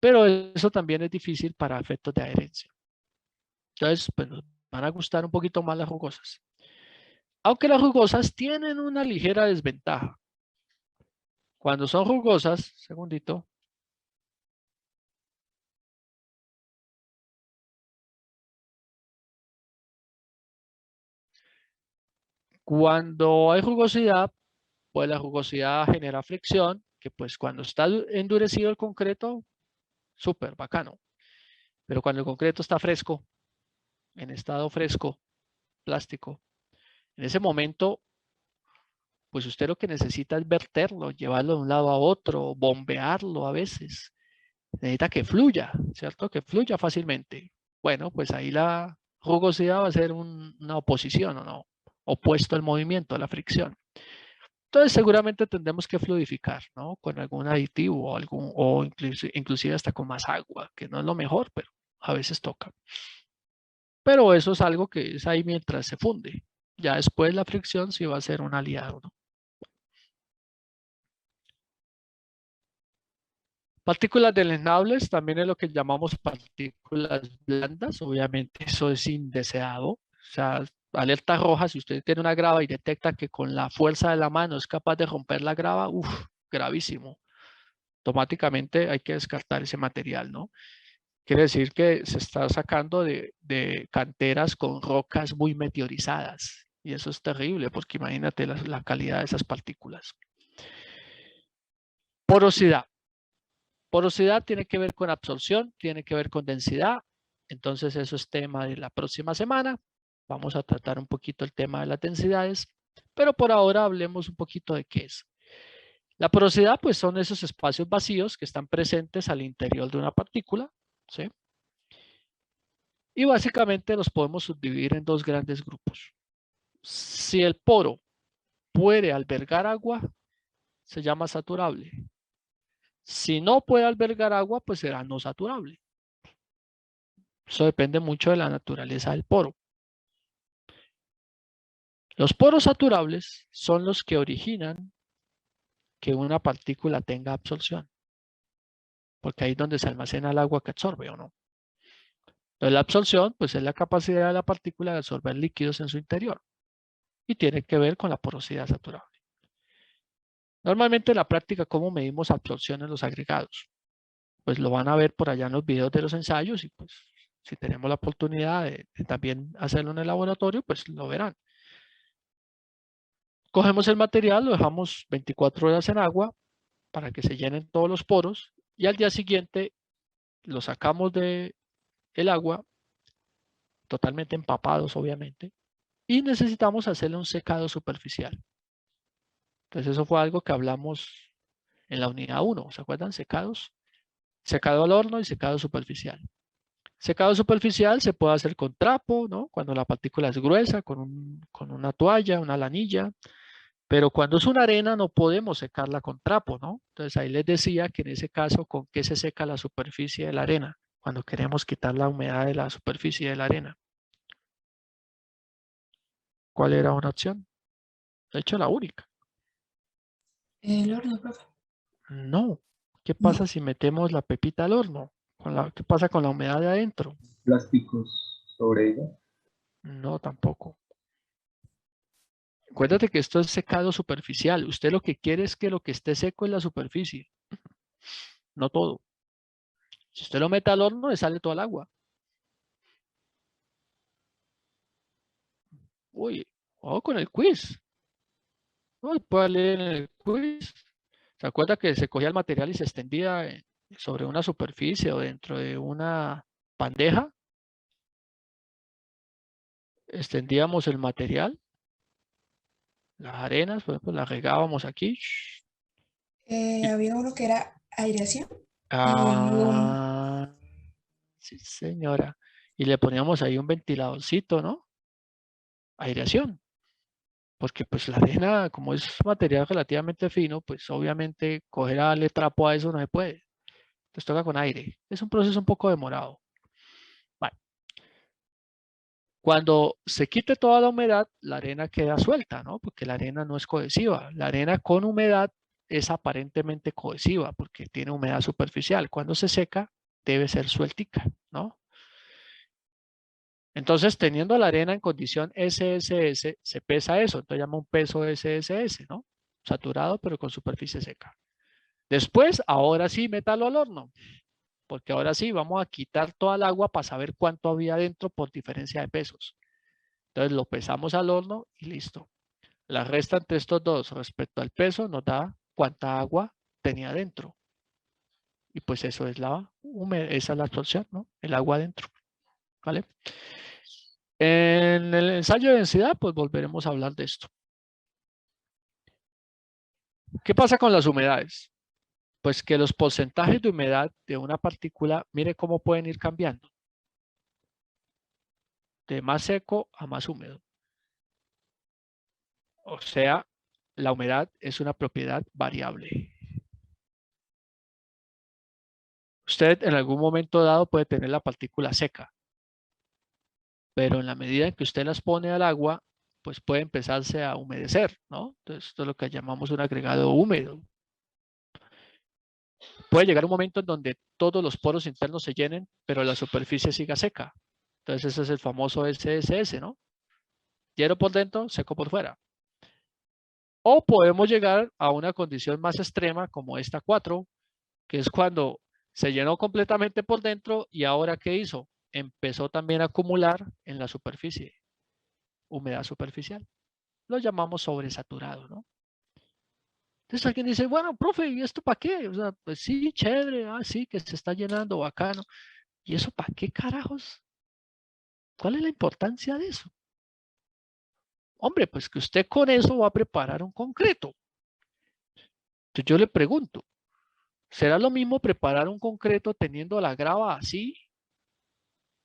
Pero eso también es difícil para efectos de adherencia. Entonces, pues nos van a gustar un poquito más las rugosas. Aunque las rugosas tienen una ligera desventaja. Cuando son rugosas, segundito, cuando hay rugosidad, pues la rugosidad genera fricción, que pues cuando está endurecido el concreto, súper bacano. Pero cuando el concreto está fresco, en estado fresco, plástico, en ese momento, pues usted lo que necesita es verterlo, llevarlo de un lado a otro, bombearlo a veces. Necesita que fluya, ¿cierto? Que fluya fácilmente. Bueno, pues ahí la rugosidad va a ser una oposición, ¿o no? Opuesto al movimiento, a la fricción. Entonces seguramente tendremos que fluidificar, ¿no? Con algún aditivo o inclusive hasta con más agua, que no es lo mejor, pero a veces toca. Pero eso es algo que es ahí mientras se funde. Ya después la fricción sí va a ser un aliado, ¿no? Partículas deleznables también es lo que llamamos partículas blandas. Obviamente eso es indeseado. O sea, alerta roja, si usted tiene una grava y detecta que con la fuerza de la mano es capaz de romper la grava, gravísimo. Automáticamente hay que descartar ese material, ¿no? Quiere decir que se está sacando de canteras con rocas muy meteorizadas. Y eso es terrible porque imagínate la calidad de esas partículas. Porosidad. Porosidad tiene que ver con absorción, tiene que ver con densidad. Entonces eso es tema de la próxima semana. Vamos a tratar un poquito el tema de las densidades. Pero por ahora hablemos un poquito de qué es. La porosidad pues son esos espacios vacíos que están presentes al interior de una partícula, ¿sí? Y básicamente los podemos subdividir en dos grandes grupos. Si el poro puede albergar agua, se llama saturable. Si no puede albergar agua, pues será no saturable. Eso depende mucho de la naturaleza del poro. Los poros saturables son los que originan que una partícula tenga absorción. Porque ahí es donde se almacena el agua que absorbe o no. Entonces la absorción pues es la capacidad de la partícula de absorber líquidos en su interior. Y tiene que ver con la porosidad saturable. Normalmente en la práctica, ¿cómo medimos absorción en los agregados? Pues lo van a ver por allá en los videos de los ensayos y pues si tenemos la oportunidad de también hacerlo en el laboratorio, pues lo verán. Cogemos el material, lo dejamos 24 horas en agua para que se llenen todos los poros y al día siguiente lo sacamos del agua, totalmente empapados obviamente, y necesitamos hacerle un secado superficial. Entonces eso fue algo que hablamos en la unidad 1, ¿se acuerdan? Secados. Secado al horno y secado superficial. Secado superficial se puede hacer con trapo, ¿no? Cuando la partícula es gruesa, con una toalla, una lanilla. Pero cuando es una arena no podemos secarla con trapo, ¿no? Entonces ahí les decía que en ese caso, ¿con qué se seca la superficie de la arena? Cuando queremos quitar la humedad de la superficie de la arena. ¿Cuál era una opción? De hecho, la única. El horno, profe. No. ¿Qué No. pasa si metemos la pepita al horno? ¿Qué pasa con la humedad de adentro? Plásticos sobre ella. No, tampoco. Acuérdate que esto es secado superficial. Usted lo que quiere es que lo que esté seco es la superficie, no todo. Si usted lo mete al horno, le sale todo el agua. Uy, ojo con el quiz. Uy, puede leer en el quiz. ¿Se acuerda que se cogía el material y se extendía sobre una superficie o dentro de una bandeja? Extendíamos el material, las arenas, por ejemplo, las regábamos aquí. Había uno que era aireación. Ah, sí, señora. Y le poníamos ahí un ventiladorcito, ¿no? Aireación. Porque pues la arena, como es material relativamente fino, pues obviamente coger a darle trapo a eso no se puede. Entonces toca con aire. Es un proceso un poco demorado. Bueno, cuando se quite toda la humedad, la arena queda suelta, ¿no? Porque la arena no es cohesiva. La arena con humedad es aparentemente cohesiva porque tiene humedad superficial. Cuando se seca, debe ser sueltica, ¿no? Entonces, teniendo la arena en condición SSS, se pesa eso. Entonces llama un peso SSS, ¿no? Saturado, pero con superficie seca. Después, ahora sí, métalo al horno. Porque ahora sí, vamos a quitar toda el agua para saber cuánto había dentro por diferencia de pesos. Entonces lo pesamos al horno y listo. La resta entre estos dos respecto al peso nos da cuánta agua tenía dentro. Y pues eso es esa es la absorción, ¿no? El agua dentro. ¿Vale? En el ensayo de densidad, pues volveremos a hablar de esto. ¿Qué pasa con las humedades? Pues que los porcentajes de humedad de una partícula, mire cómo pueden ir cambiando. De más seco a más húmedo. O sea, la humedad es una propiedad variable. Usted en algún momento dado puede tener la partícula seca, pero en la medida en que usted las pone al agua, pues puede empezarse a humedecer, ¿no? Entonces, esto es lo que llamamos un agregado húmedo. Puede llegar un momento en donde todos los poros internos se llenen, pero la superficie siga seca. Entonces, ese es el famoso SSS, ¿no? Hielo por dentro, seco por fuera. O podemos llegar a una condición más extrema como esta 4, que es cuando se llenó completamente por dentro y ahora ¿qué hizo? Empezó también a acumular en la superficie, humedad superficial. Lo llamamos sobresaturado, ¿no? Entonces alguien dice, bueno, profe, ¿y esto para qué? O sea, pues sí, chévere, sí, que se está llenando, bacano. ¿Y eso para qué carajos? ¿Cuál es la importancia de eso? Hombre, pues que usted con eso va a preparar un concreto. Entonces yo le pregunto, ¿será lo mismo preparar un concreto teniendo la grava así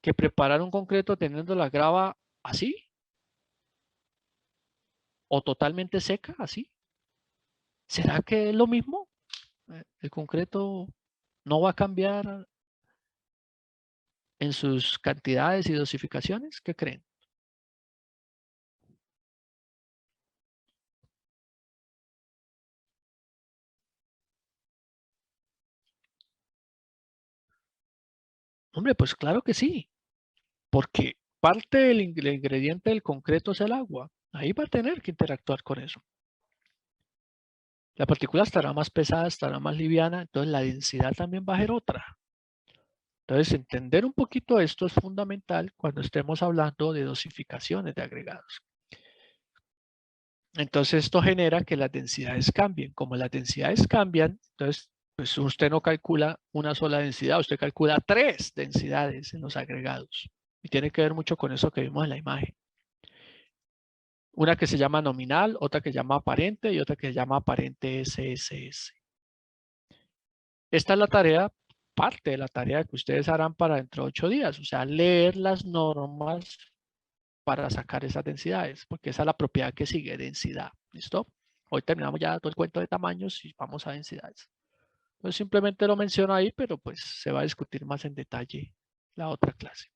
que preparar un concreto teniendo la grava así? ¿O totalmente seca así? ¿Será que es lo mismo? El concreto no va a cambiar en sus cantidades y dosificaciones. ¿Qué creen? Hombre, pues claro que sí, porque parte del ingrediente del concreto es el agua. Ahí va a tener que interactuar con eso. La partícula estará más pesada, estará más liviana, entonces la densidad también va a ser otra. Entonces, entender un poquito esto es fundamental cuando estemos hablando de dosificaciones de agregados. Entonces, esto genera que las densidades cambien. Como las densidades cambian, entonces, pues usted no calcula una sola densidad, usted calcula 3 densidades en los agregados. Y tiene que ver mucho con eso que vimos en la imagen. Una que se llama nominal, otra que se llama aparente y otra que se llama aparente SSS. Esta es la tarea, parte de la tarea que ustedes harán para dentro de 8 días, o sea, leer las normas para sacar esas densidades, porque esa es la propiedad que sigue, densidad. ¿Listo? Hoy terminamos ya todo el cuento de tamaños y vamos a densidades. Entonces simplemente lo menciono ahí, pero pues se va a discutir más en detalle la otra clase.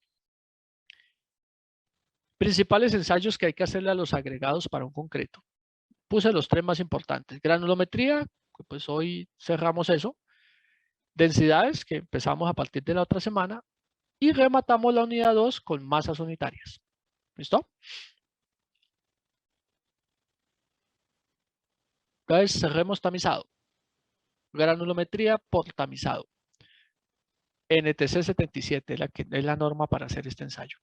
Principales ensayos que hay que hacerle a los agregados para un concreto. Puse los 3 más importantes. Granulometría, pues hoy cerramos eso. Densidades, que empezamos a partir de la otra semana. Y rematamos la unidad 2 con masas unitarias. ¿Listo? Entonces cerremos tamizado. Granulometría por tamizado. NTC 77 es la norma para hacer este ensayo.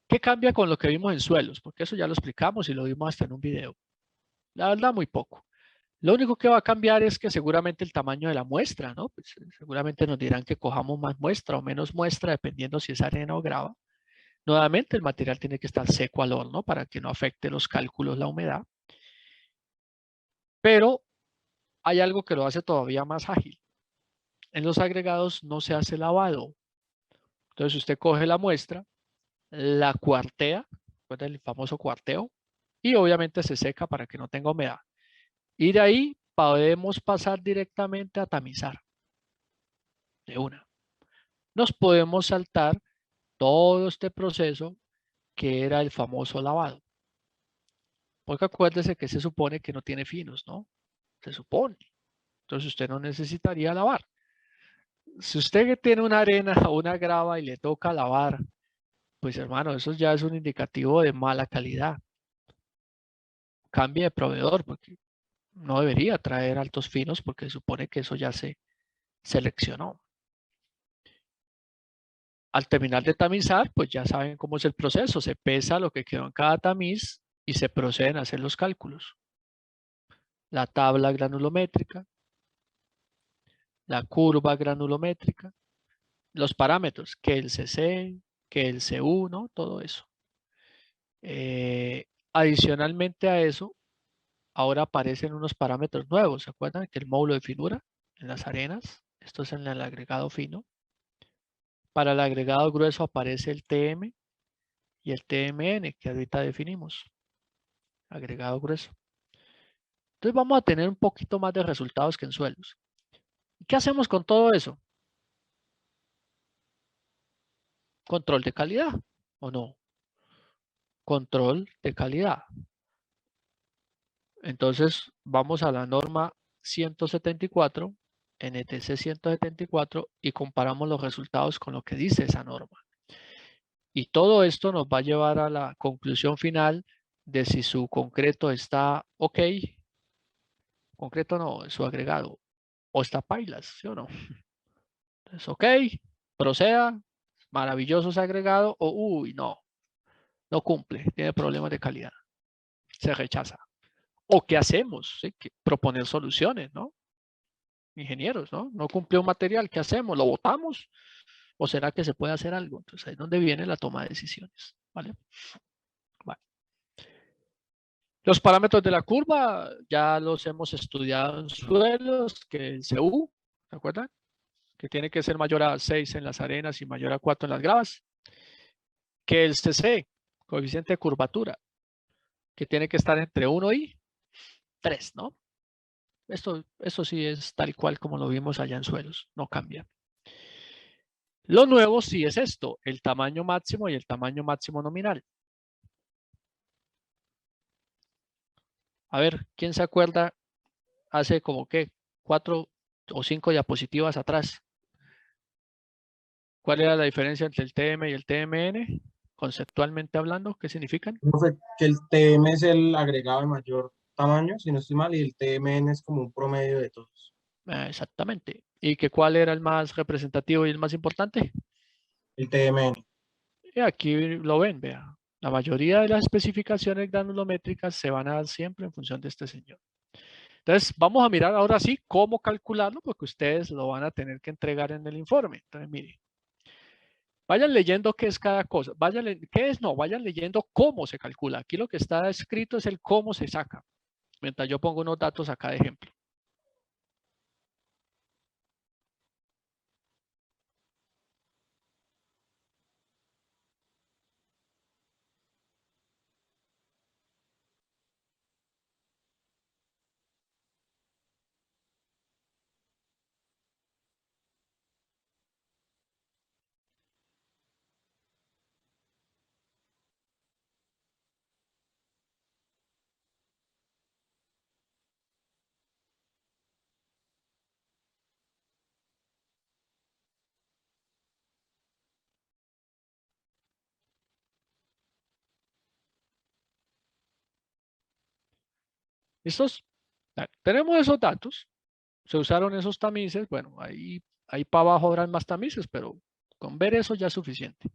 ¿Qué cambia con lo que vimos en suelos? Porque eso ya lo explicamos y lo vimos hasta en un video. La verdad, muy poco. Lo único que va a cambiar es que seguramente el tamaño de la muestra, ¿no? Pues seguramente nos dirán que cojamos más muestra o menos muestra, dependiendo si es arena o grava. Nuevamente, el material tiene que estar seco al horno para que no afecte los cálculos la humedad. Pero hay algo que lo hace todavía más ágil. En los agregados no se hace lavado. Entonces usted coge la muestra, la cuartea, recuerda el famoso cuarteo, y obviamente se seca para que no tenga humedad. Y de ahí podemos pasar directamente a tamizar. de una. Nos podemos saltar todo este proceso que era el famoso lavado. Porque acuérdese que se supone que no tiene finos, ¿no? Se supone. Entonces usted no necesitaría lavar. Si usted tiene una arena o una grava y le toca lavar, pues hermano, eso ya es un indicativo de mala calidad. Cambie de proveedor porque no debería traer altos finos porque se supone que eso ya se seleccionó. Al terminar de tamizar, pues ya saben cómo es el proceso. Se pesa lo que quedó en cada tamiz y se proceden a hacer los cálculos. La tabla granulométrica, la curva granulométrica, los parámetros, que el CC, que el CU, ¿no? Todo eso. Adicionalmente a eso, ahora aparecen unos parámetros nuevos. ¿Se acuerdan que el módulo de finura en las arenas? Esto es en el agregado fino. Para el agregado grueso aparece el TM y el TMN que ahorita definimos. Agregado grueso. Entonces vamos a tener un poquito más de resultados que en suelos. ¿Y qué hacemos con todo eso? Control de calidad, ¿o no? Control de calidad. Entonces vamos a la norma 174, NTC 174, y comparamos los resultados con lo que dice esa norma. Y todo esto nos va a llevar a la conclusión final de si su concreto está ok, concreto no, su agregado, o está pailas, ¿sí o no? Entonces, ok, proceda, maravilloso ese agregado, o uy, no, no cumple, tiene problemas de calidad, se rechaza. ¿O qué hacemos? ¿Sí? Proponer soluciones, ¿no? Ingenieros, ¿no? No cumplió un material, ¿qué hacemos? ¿Lo botamos? ¿O será que se puede hacer algo? Entonces ahí es donde viene la toma de decisiones, ¿vale? Vale. Los parámetros de la curva ya los hemos estudiado en suelos, que el CU, ¿se acuerdan? Que tiene que ser mayor a 6 en las arenas y mayor a 4 en las gravas. Que el CC, coeficiente de curvatura, que tiene que estar entre 1 y 3, ¿no? Esto sí es tal cual como lo vimos allá en suelos, no cambia. Lo nuevo sí es esto, el tamaño máximo y el tamaño máximo nominal. A ver, ¿quién se acuerda hace como que 4 o 5 diapositivas atrás? ¿Cuál era la diferencia entre el TM y el TMN? Conceptualmente hablando, ¿qué significan? No fue que el TM es el agregado de mayor tamaño, si no estoy mal, y el TMN es como un promedio de todos. Exactamente. ¿Y que cuál era el más representativo y el más importante? El TMN. Y aquí lo ven, vea. La mayoría de las especificaciones granulométricas se van a dar siempre en función de este señor. Entonces, vamos a mirar ahora sí cómo calcularlo, porque ustedes lo van a tener que entregar en el informe. Entonces, mire, vayan leyendo qué es cada cosa. ¿Qué es? No, vayan leyendo cómo se calcula. Aquí lo que está escrito es el cómo se saca. Mientras yo pongo unos datos acá de ejemplo. ¿Listos? Tenemos esos datos. Se usaron esos tamices. Bueno, ahí para abajo habrán más tamices, pero con ver eso ya es suficiente.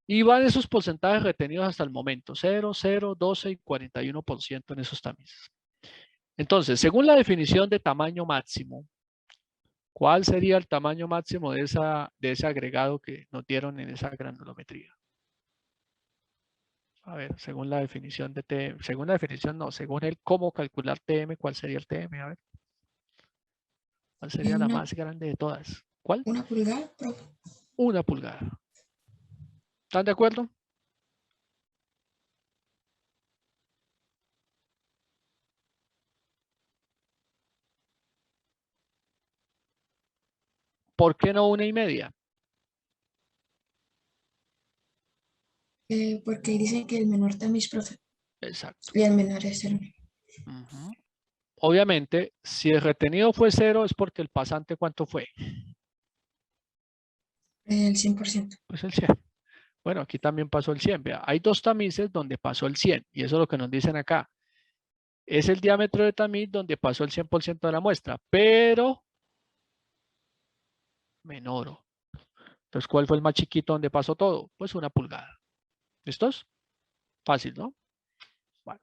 Y van esos porcentajes retenidos hasta el momento, 0, 0, 12 y 41% en esos tamices. Entonces, según la definición de tamaño máximo, ¿cuál sería el tamaño máximo de ese agregado que nos dieron en esa granulometría? A ver, según la definición de TM, según la definición no, según el cómo calcular TM, ¿cuál sería el TM? A ver, ¿cuál sería la Una, más grande de todas? ¿Cuál? una pulgada, profe. 1 pulgada. ¿Están de acuerdo? ¿Por qué no 1,5? Porque dicen que el menor tamiz, profe, Exacto. y el menor es cero. Ujú. Obviamente, si el retenido fue 0 es porque el pasante, ¿cuánto fue? El 100%. Pues el 100. Bueno, aquí también pasó el 100. Vea, hay 2 tamices donde pasó el 100 y eso es lo que nos dicen acá. Es el diámetro de tamiz donde pasó el 100% de la muestra, pero menor. Entonces, ¿cuál fue el más chiquito donde pasó todo? Pues 1 pulgada. ¿Listos? Fácil, ¿no? Bueno.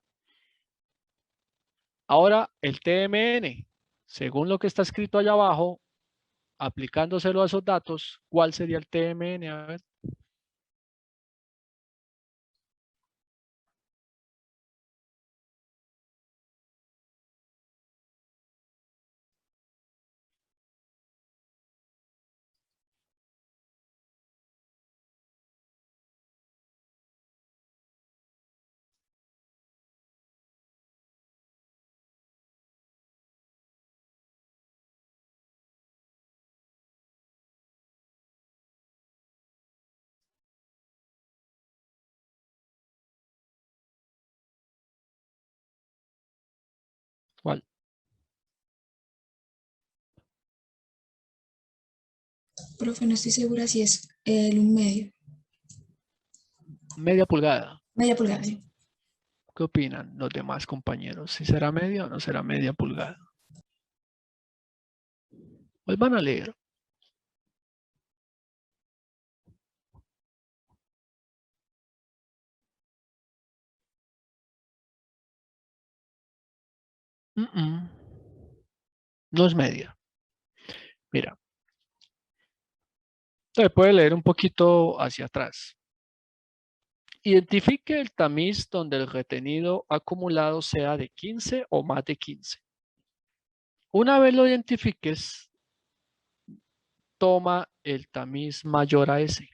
Ahora, el TMN, según lo que está escrito allá abajo, aplicándoselo a esos datos, ¿cuál sería el TMN? A ver. ¿Cuál? Profe, no estoy segura si es el 1 medio. Media pulgada. Media pulgada, sí. ¿Qué opinan los demás compañeros? ¿Si será media o no será media pulgada? Pues van a leer. No es media. Mira. Entonces puede leer un poquito hacia atrás. Identifique el tamiz donde el retenido acumulado sea de 15 o más de 15. Una vez lo identifiques, toma el tamiz mayor a ese.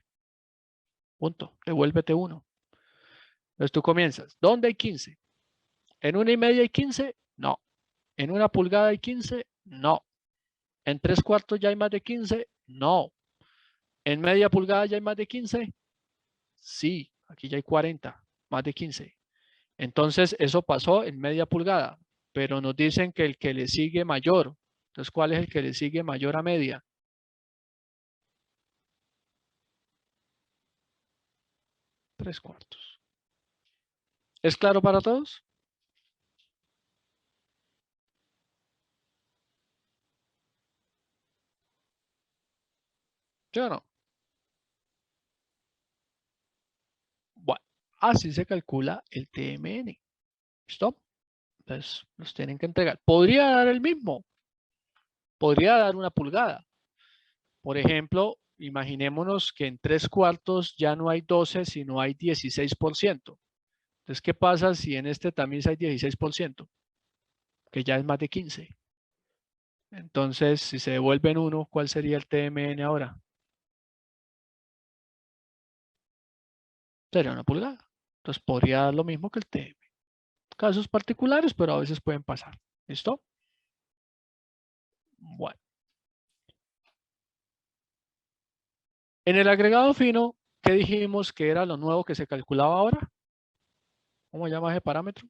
Punto. Devuélvete 1. Entonces tú comienzas. ¿Dónde hay 15? ¿En 1,5 hay 15? No. ¿En 1 pulgada hay 15? No. ¿En 3/4 ya hay más de 15? No. ¿En media pulgada ya hay más de 15? Sí. Aquí ya hay 40. Más de 15. Entonces eso pasó en media pulgada. Pero nos dicen que el que le sigue mayor. Entonces, ¿cuál es el que le sigue mayor a media? 3/4. ¿Es claro para todos? ¿Sí o no? Bueno, así se calcula el TMN. ¿Listo? Entonces, los tienen que entregar. Podría dar el mismo. Podría dar 1 pulgada. Por ejemplo, imaginémonos que en 3/4 ya no hay 12, sino hay 16%. Entonces, ¿qué pasa si en este tamiz hay 16%? Que ya es más de 15. Entonces, si se devuelven 1, ¿cuál sería el TMN ahora? Sería 1 pulgada. Entonces, podría dar lo mismo que el TM. Casos particulares, pero a veces pueden pasar. ¿Listo? Bueno. En el agregado fino, ¿qué dijimos que era lo nuevo que se calculaba ahora? ¿Cómo se llama ese parámetro?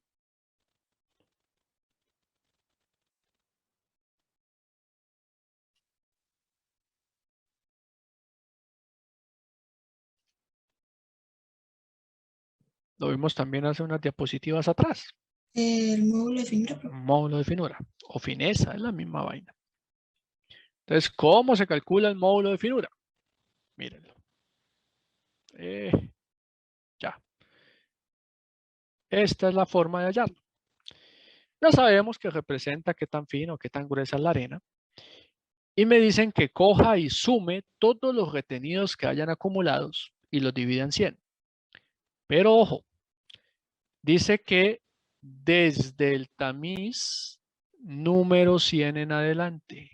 Lo vimos también hace unas diapositivas atrás. El módulo de finura, profe. Módulo de finura o fineza, es la misma vaina. Entonces, ¿cómo se calcula el módulo de finura? Mírenlo. Ya. Esta es la forma de hallarlo. Ya sabemos que representa qué tan fino, qué tan gruesa es la arena. Y me dicen que coja y sume todos los retenidos que hayan acumulados y los divida en 100. Pero ojo, dice que desde el tamiz número 100 en adelante.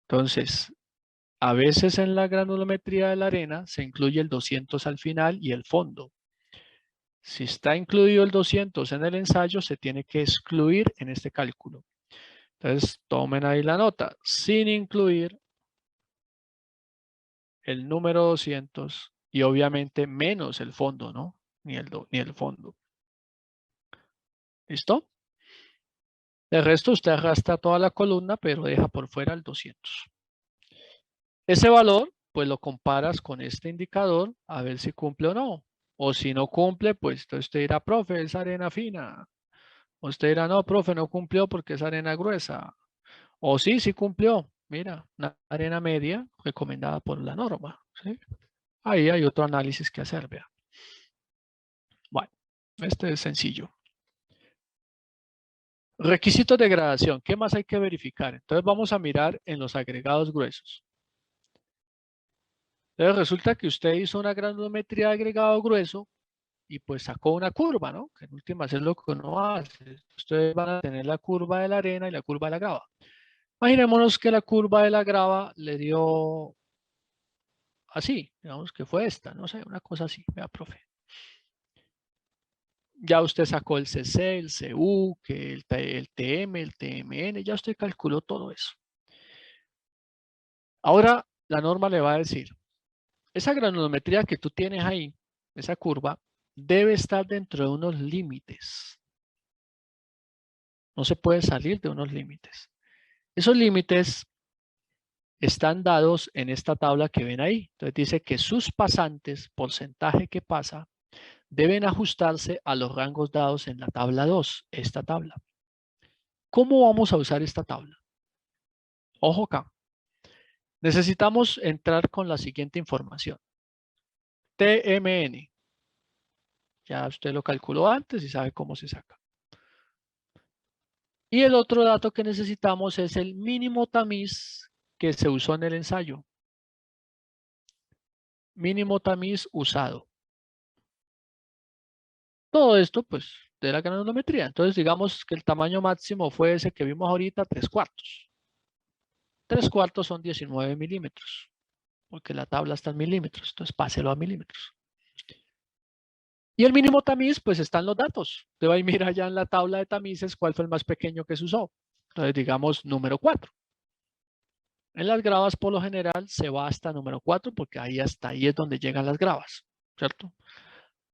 Entonces, a veces en la granulometría de la arena se incluye el 200 al final y el fondo. Si está incluido el 200 en el ensayo, se tiene que excluir en este cálculo. Entonces, tomen ahí la nota, sin incluir el número 200 y obviamente menos el fondo, ¿no? Ni el fondo. ¿Listo? El resto usted arrastra toda la columna, pero deja por fuera el 200. Ese valor, pues lo comparas con este indicador a ver si cumple o no. O si no cumple, pues entonces usted dirá, profe, es arena fina. O usted dirá, no, profe, no cumplió porque es arena gruesa. O sí, sí cumplió. Mira, una arena media recomendada por la norma. ¿Sí? Ahí hay otro análisis que hacer, vea. Bueno, este es sencillo. Requisitos de gradación. ¿Qué más hay que verificar? Entonces vamos a mirar en los agregados gruesos. Entonces resulta que usted hizo una granulometría de agregado grueso y pues sacó una curva, ¿no? Que en últimas es lo que uno hace. Ustedes van a tener la curva de la arena y la curva de la grava. Imaginémonos que la curva de la grava le dio así, digamos que fue esta, no sé, una cosa así, vea, profe. Ya usted sacó el CC, el CU, que el TM, el TMN, ya usted calculó todo eso. Ahora la norma le va a decir, esa granulometría que tú tienes ahí, esa curva, debe estar dentro de unos límites. No se puede salir de unos límites. Esos límites están dados en esta tabla que ven ahí. Entonces dice que sus pasantes, porcentaje que pasa, deben ajustarse a los rangos dados en la tabla 2, esta tabla. ¿Cómo vamos a usar esta tabla? Ojo acá. Necesitamos entrar con la siguiente información. TMN. Ya usted lo calculó antes y sabe cómo se saca. Y el otro dato que necesitamos es el mínimo tamiz que se usó en el ensayo. Mínimo tamiz usado. Todo esto, pues, de la granulometría. Entonces, digamos que el tamaño máximo fue ese que vimos ahorita, 3/4. 3/4 son 19 milímetros, porque la tabla está en milímetros. Entonces, páselo a milímetros. Y el mínimo tamiz, pues, están los datos. Usted va y mira allá en la tabla de tamices cuál fue el más pequeño que se usó. Entonces, digamos, número 4. En las gravas, por lo general, se va hasta número 4, porque ahí hasta ahí es donde llegan las gravas, ¿cierto?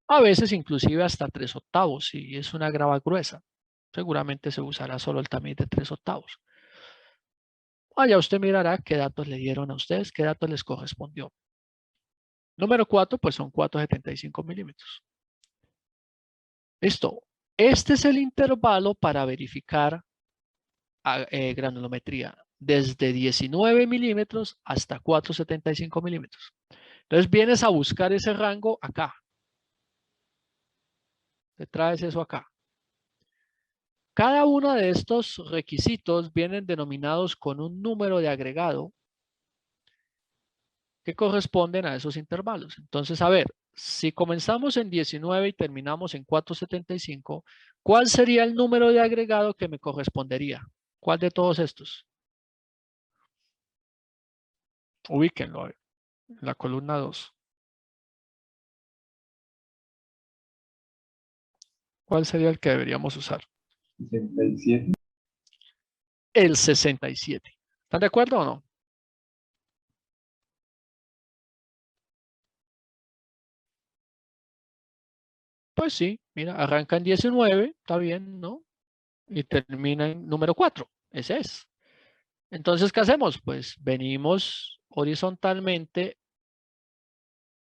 A veces inclusive hasta 3/8, si es una grava gruesa. Seguramente se usará solo el tamiz de 3/8. Allá usted mirará qué datos le dieron a ustedes, qué datos les correspondió. Número 4, pues son 4,75 milímetros. Listo. Este es el intervalo para verificar granulometría, desde 19 milímetros hasta 4,75 milímetros. Entonces vienes a buscar ese rango acá. Te traes eso acá. Cada uno de estos requisitos vienen denominados con un número de agregado que corresponden a esos intervalos. Entonces, a ver, si comenzamos en 19 y terminamos en 4,75, ¿cuál sería el número de agregado que me correspondería? ¿Cuál de todos estos? Ubíquenlo en la columna 2. ¿Cuál sería el que deberíamos usar? 67. El 67. ¿Están de acuerdo o no? Pues sí, mira, arranca en 19, está bien, ¿no? Y termina en número 4. Ese es. Entonces, ¿qué hacemos? Pues venimos horizontalmente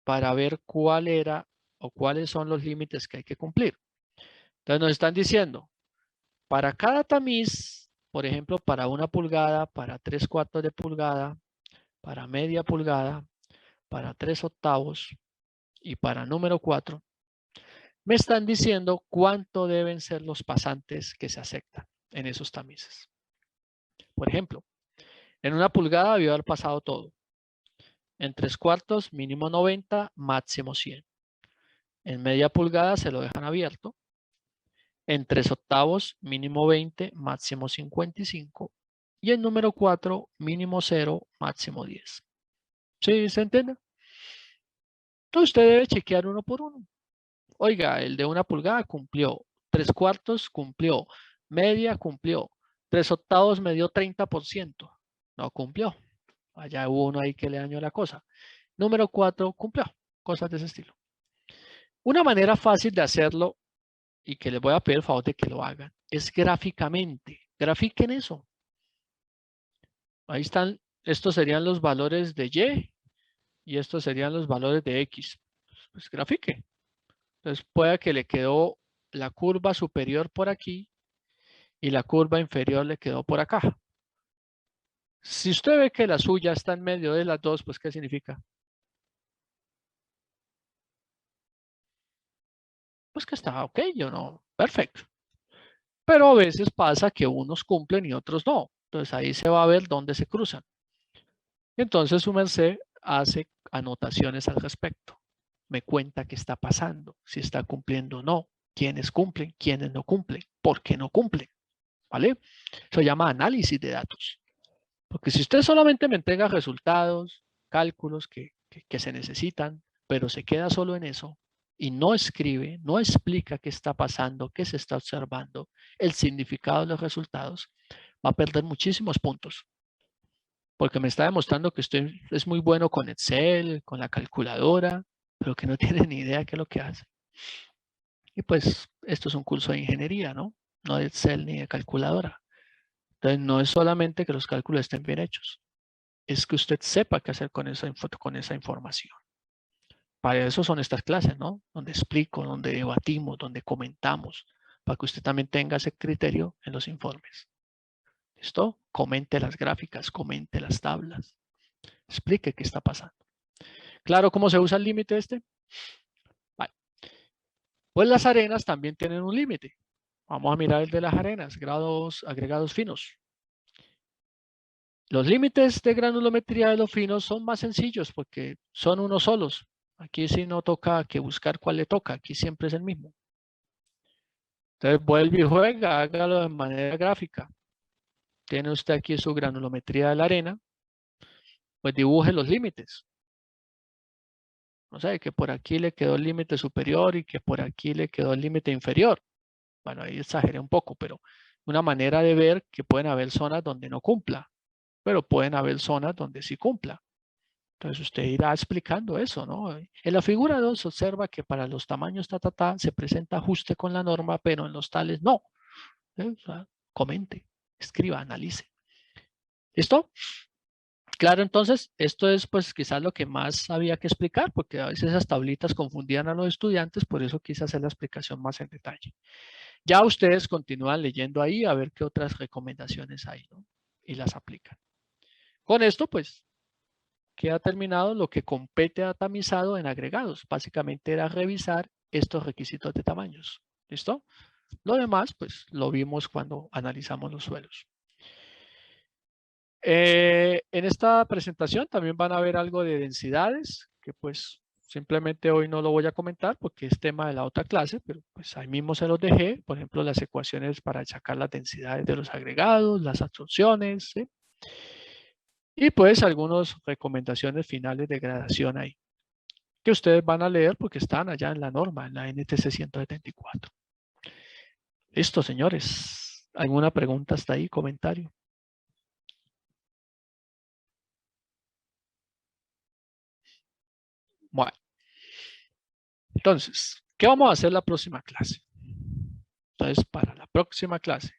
para ver cuál era o cuáles son los límites que hay que cumplir. Entonces nos están diciendo, para cada tamiz, por ejemplo, para 1 pulgada, para 3/4 de pulgada, para media pulgada, para 3/8 y para número 4, me están diciendo cuánto deben ser los pasantes que se aceptan en esos tamices. Por ejemplo, en 1 pulgada debió haber pasado todo. En 3/4 mínimo 90, máximo 100. En media pulgada se lo dejan abierto. En 3/8 mínimo 20, máximo 55. Y en número 4 mínimo 0, máximo 10. ¿Sí se entiende? Entonces usted debe chequear uno por uno. Oiga, el de 1 pulgada cumplió. 3/4 cumplió. Media cumplió. 3/8 me dio 30%. No cumplió. Allá hubo uno ahí que le dañó la cosa. Número 4 cumplió. Cosas de ese estilo. Una manera fácil de hacerlo y que les voy a pedir el favor de que lo hagan es gráficamente. Grafiquen eso. Ahí están. Estos serían los valores de Y y estos serían los valores de X. Pues grafique. Entonces puede que le quedó la curva superior por aquí y la curva inferior le quedó por acá. Si usted ve que la suya está en medio de las dos, pues ¿qué significa? Pues que está ok, yo no, perfecto. Pero a veces pasa que unos cumplen y otros no. Entonces ahí se va a ver dónde se cruzan. Entonces su merced hace anotaciones al respecto. Me cuenta qué está pasando, si está cumpliendo o no, quiénes cumplen, quiénes no cumplen, por qué no cumplen. ¿Vale? Eso se llama análisis de datos. Porque si usted solamente me entrega resultados, cálculos que se necesitan, pero se queda solo en eso y no escribe, no explica qué está pasando, qué se está observando, el significado de los resultados, va a perder muchísimos puntos. Porque me está demostrando que usted es muy bueno con Excel, con la calculadora, pero que no tiene ni idea de qué es lo que hace. Y pues esto es un curso de ingeniería, ¿no? No de Excel ni de calculadora. Entonces no es solamente que los cálculos estén bien hechos, es que usted sepa qué hacer con esa información. Para eso son estas clases, ¿no? Donde explico, donde debatimos, donde comentamos, para que usted también tenga ese criterio en los informes. ¿Listo? Comente las gráficas, comente las tablas, explique qué está pasando. ¿Claro cómo se usa el límite este? Vale. Pues las arenas también tienen un límite. Vamos a mirar el de las arenas, grados agregados finos. Los límites de granulometría de los finos son más sencillos porque son unos solos. Aquí sí no toca que buscar cuál le toca, aquí siempre es el mismo. Entonces vuelve y juega, hágalo de manera gráfica. Tiene usted aquí su granulometría de la arena, pues dibuje los límites. O sea, que por aquí le quedó el límite superior y que por aquí le quedó el límite inferior. Bueno, ahí exageré un poco, pero una manera de ver que pueden haber zonas donde no cumpla, pero pueden haber zonas donde sí cumpla. Entonces usted irá explicando eso, ¿no? En la figura 2 observa que para los tamaños se presenta ajuste con la norma, pero en los tales no. O sea, comente, escriba, analice. ¿Listo? Claro, entonces esto es pues quizás lo que más había que explicar, porque a veces esas tablitas confundían a los estudiantes, por eso quise hacer la explicación más en detalle. Ya ustedes continúan leyendo ahí a ver qué otras recomendaciones hay, ¿no? Y las aplican. Con esto pues queda terminado lo que compete a tamizado en agregados. Básicamente era revisar estos requisitos de tamaños. ¿Listo? Lo demás, pues lo vimos cuando analizamos los suelos. En esta presentación también van a ver algo de densidades, que pues simplemente hoy no lo voy a comentar porque es tema de la otra clase, pero pues ahí mismo se los dejé. Por ejemplo, las ecuaciones para sacar las densidades de los agregados, las absorciones, ¿sí? Y pues algunas recomendaciones finales de gradación ahí, que ustedes van a leer porque están allá en la norma, en la NTC 174. Listo, señores. ¿Alguna pregunta hasta ahí? ¿Comentario? Bueno. Entonces, ¿qué vamos a hacer la próxima clase? Entonces, para la próxima clase,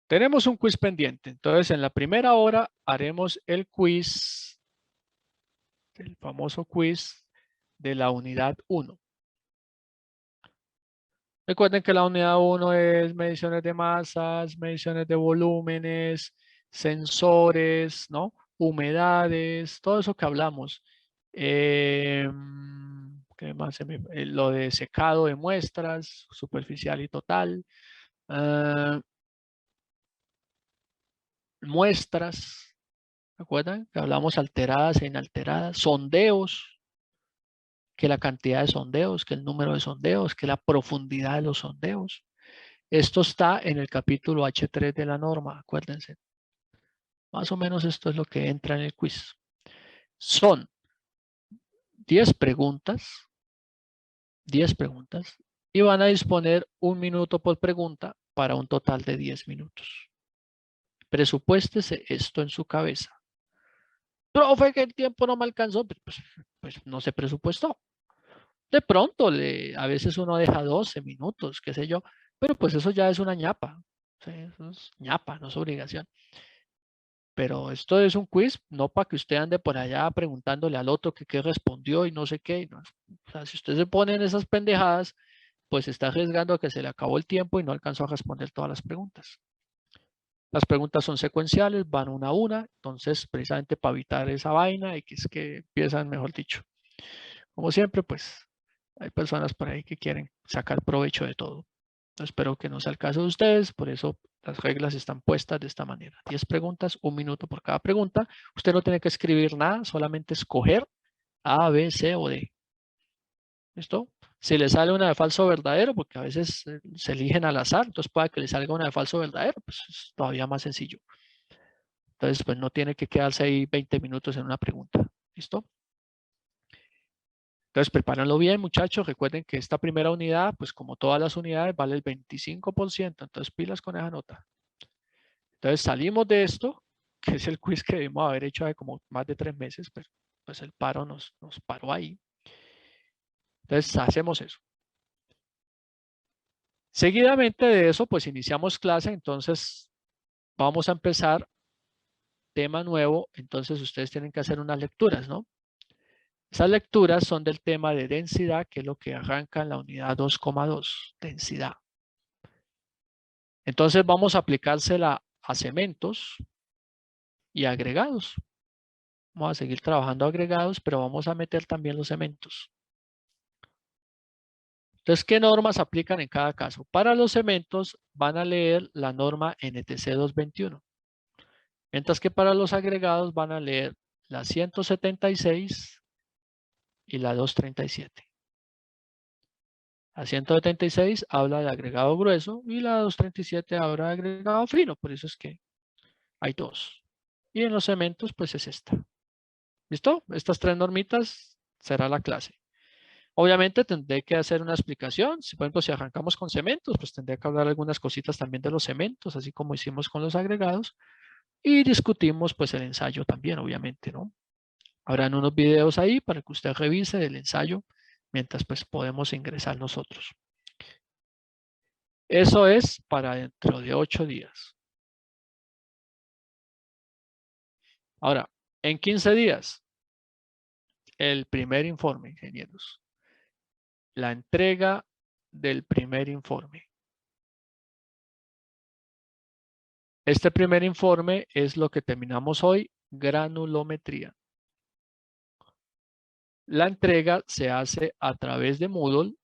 tenemos un quiz pendiente. Entonces, en la primera hora haremos el quiz, el famoso quiz de la unidad 1. Recuerden que la unidad 1 es mediciones de masas, mediciones de volúmenes, sensores, ¿no? Humedades, todo eso que hablamos. ¿Qué más? Lo de secado de muestras, superficial y total. Muestras, ¿recuerdan? Que hablamos alteradas e inalteradas. Sondeos, que la cantidad de sondeos, que el número de sondeos, que la profundidad de los sondeos. Esto está en el capítulo H3 de la norma, acuérdense. Más o menos esto es lo que entra en el quiz. Son 10 preguntas y van a disponer 1 minuto por pregunta para un total de 10 minutos. Presupuéstese esto en su cabeza. Profe, que el tiempo no me alcanzó, pues no se presupuestó. De pronto, a veces uno deja 12 minutos, qué sé yo, pero pues eso ya es una ñapa. ¿Sí? Eso es ñapa, no es obligación. Pero esto es un quiz, no para que usted ande por allá preguntándole al otro que qué respondió y no sé qué. No. O sea, si usted se pone en esas pendejadas, pues está arriesgando a que se le acabó el tiempo y no alcanzó a responder todas las preguntas. Las preguntas son secuenciales, van una a una, entonces precisamente para evitar esa vaina y que es que empiezan, mejor dicho. Como siempre, pues hay personas por ahí que quieren sacar provecho de todo. Espero que no sea el caso de ustedes, por eso las reglas están puestas de esta manera. 10 preguntas, 1 minuto por cada pregunta. Usted no tiene que escribir nada, solamente escoger A, B, C o D. ¿Listo? Si le sale una de falso o verdadero, porque a veces se eligen al azar, entonces puede que le salga una de falso o verdadero, pues es todavía más sencillo. Entonces, pues no tiene que quedarse ahí 20 minutos en una pregunta. ¿Listo? Entonces, prepárenlo bien, muchachos. Recuerden que esta primera unidad, pues como todas las unidades, vale el 25%. Entonces, pilas con esa nota. Entonces, salimos de esto, que es el quiz que debimos haber hecho hace como más de 3 meses, pero pues el paro nos paró ahí. Entonces, hacemos eso. Seguidamente de eso, pues iniciamos clase. Entonces, vamos a empezar tema nuevo. Entonces, ustedes tienen que hacer unas lecturas, ¿no? Esas lecturas son del tema de densidad, que es lo que arranca en la unidad 2,2, densidad. Entonces vamos a aplicársela a cementos y agregados. Vamos a seguir trabajando agregados, pero vamos a meter también los cementos. Entonces, ¿qué normas aplican en cada caso? Para los cementos van a leer la norma NTC 221. Mientras que para los agregados van a leer la 176 y la 237. La 176 habla de agregado grueso y la 237 habla de agregado fino. Por eso es que hay dos. Y en los cementos, pues es esta. ¿Listo? Estas 3 normitas será la clase. Obviamente tendré que hacer una explicación. Por ejemplo, si arrancamos con cementos, pues tendré que hablar algunas cositas también de los cementos, así como hicimos con los agregados. Y discutimos pues el ensayo también, obviamente, ¿no? Habrán unos videos ahí para que usted revise el ensayo mientras pues podemos ingresar nosotros. Eso es para dentro de 8 días. Ahora, en 15 días, el primer informe, ingenieros. La entrega del primer informe. Este primer informe es lo que terminamos hoy, granulometría. La entrega se hace a través de Moodle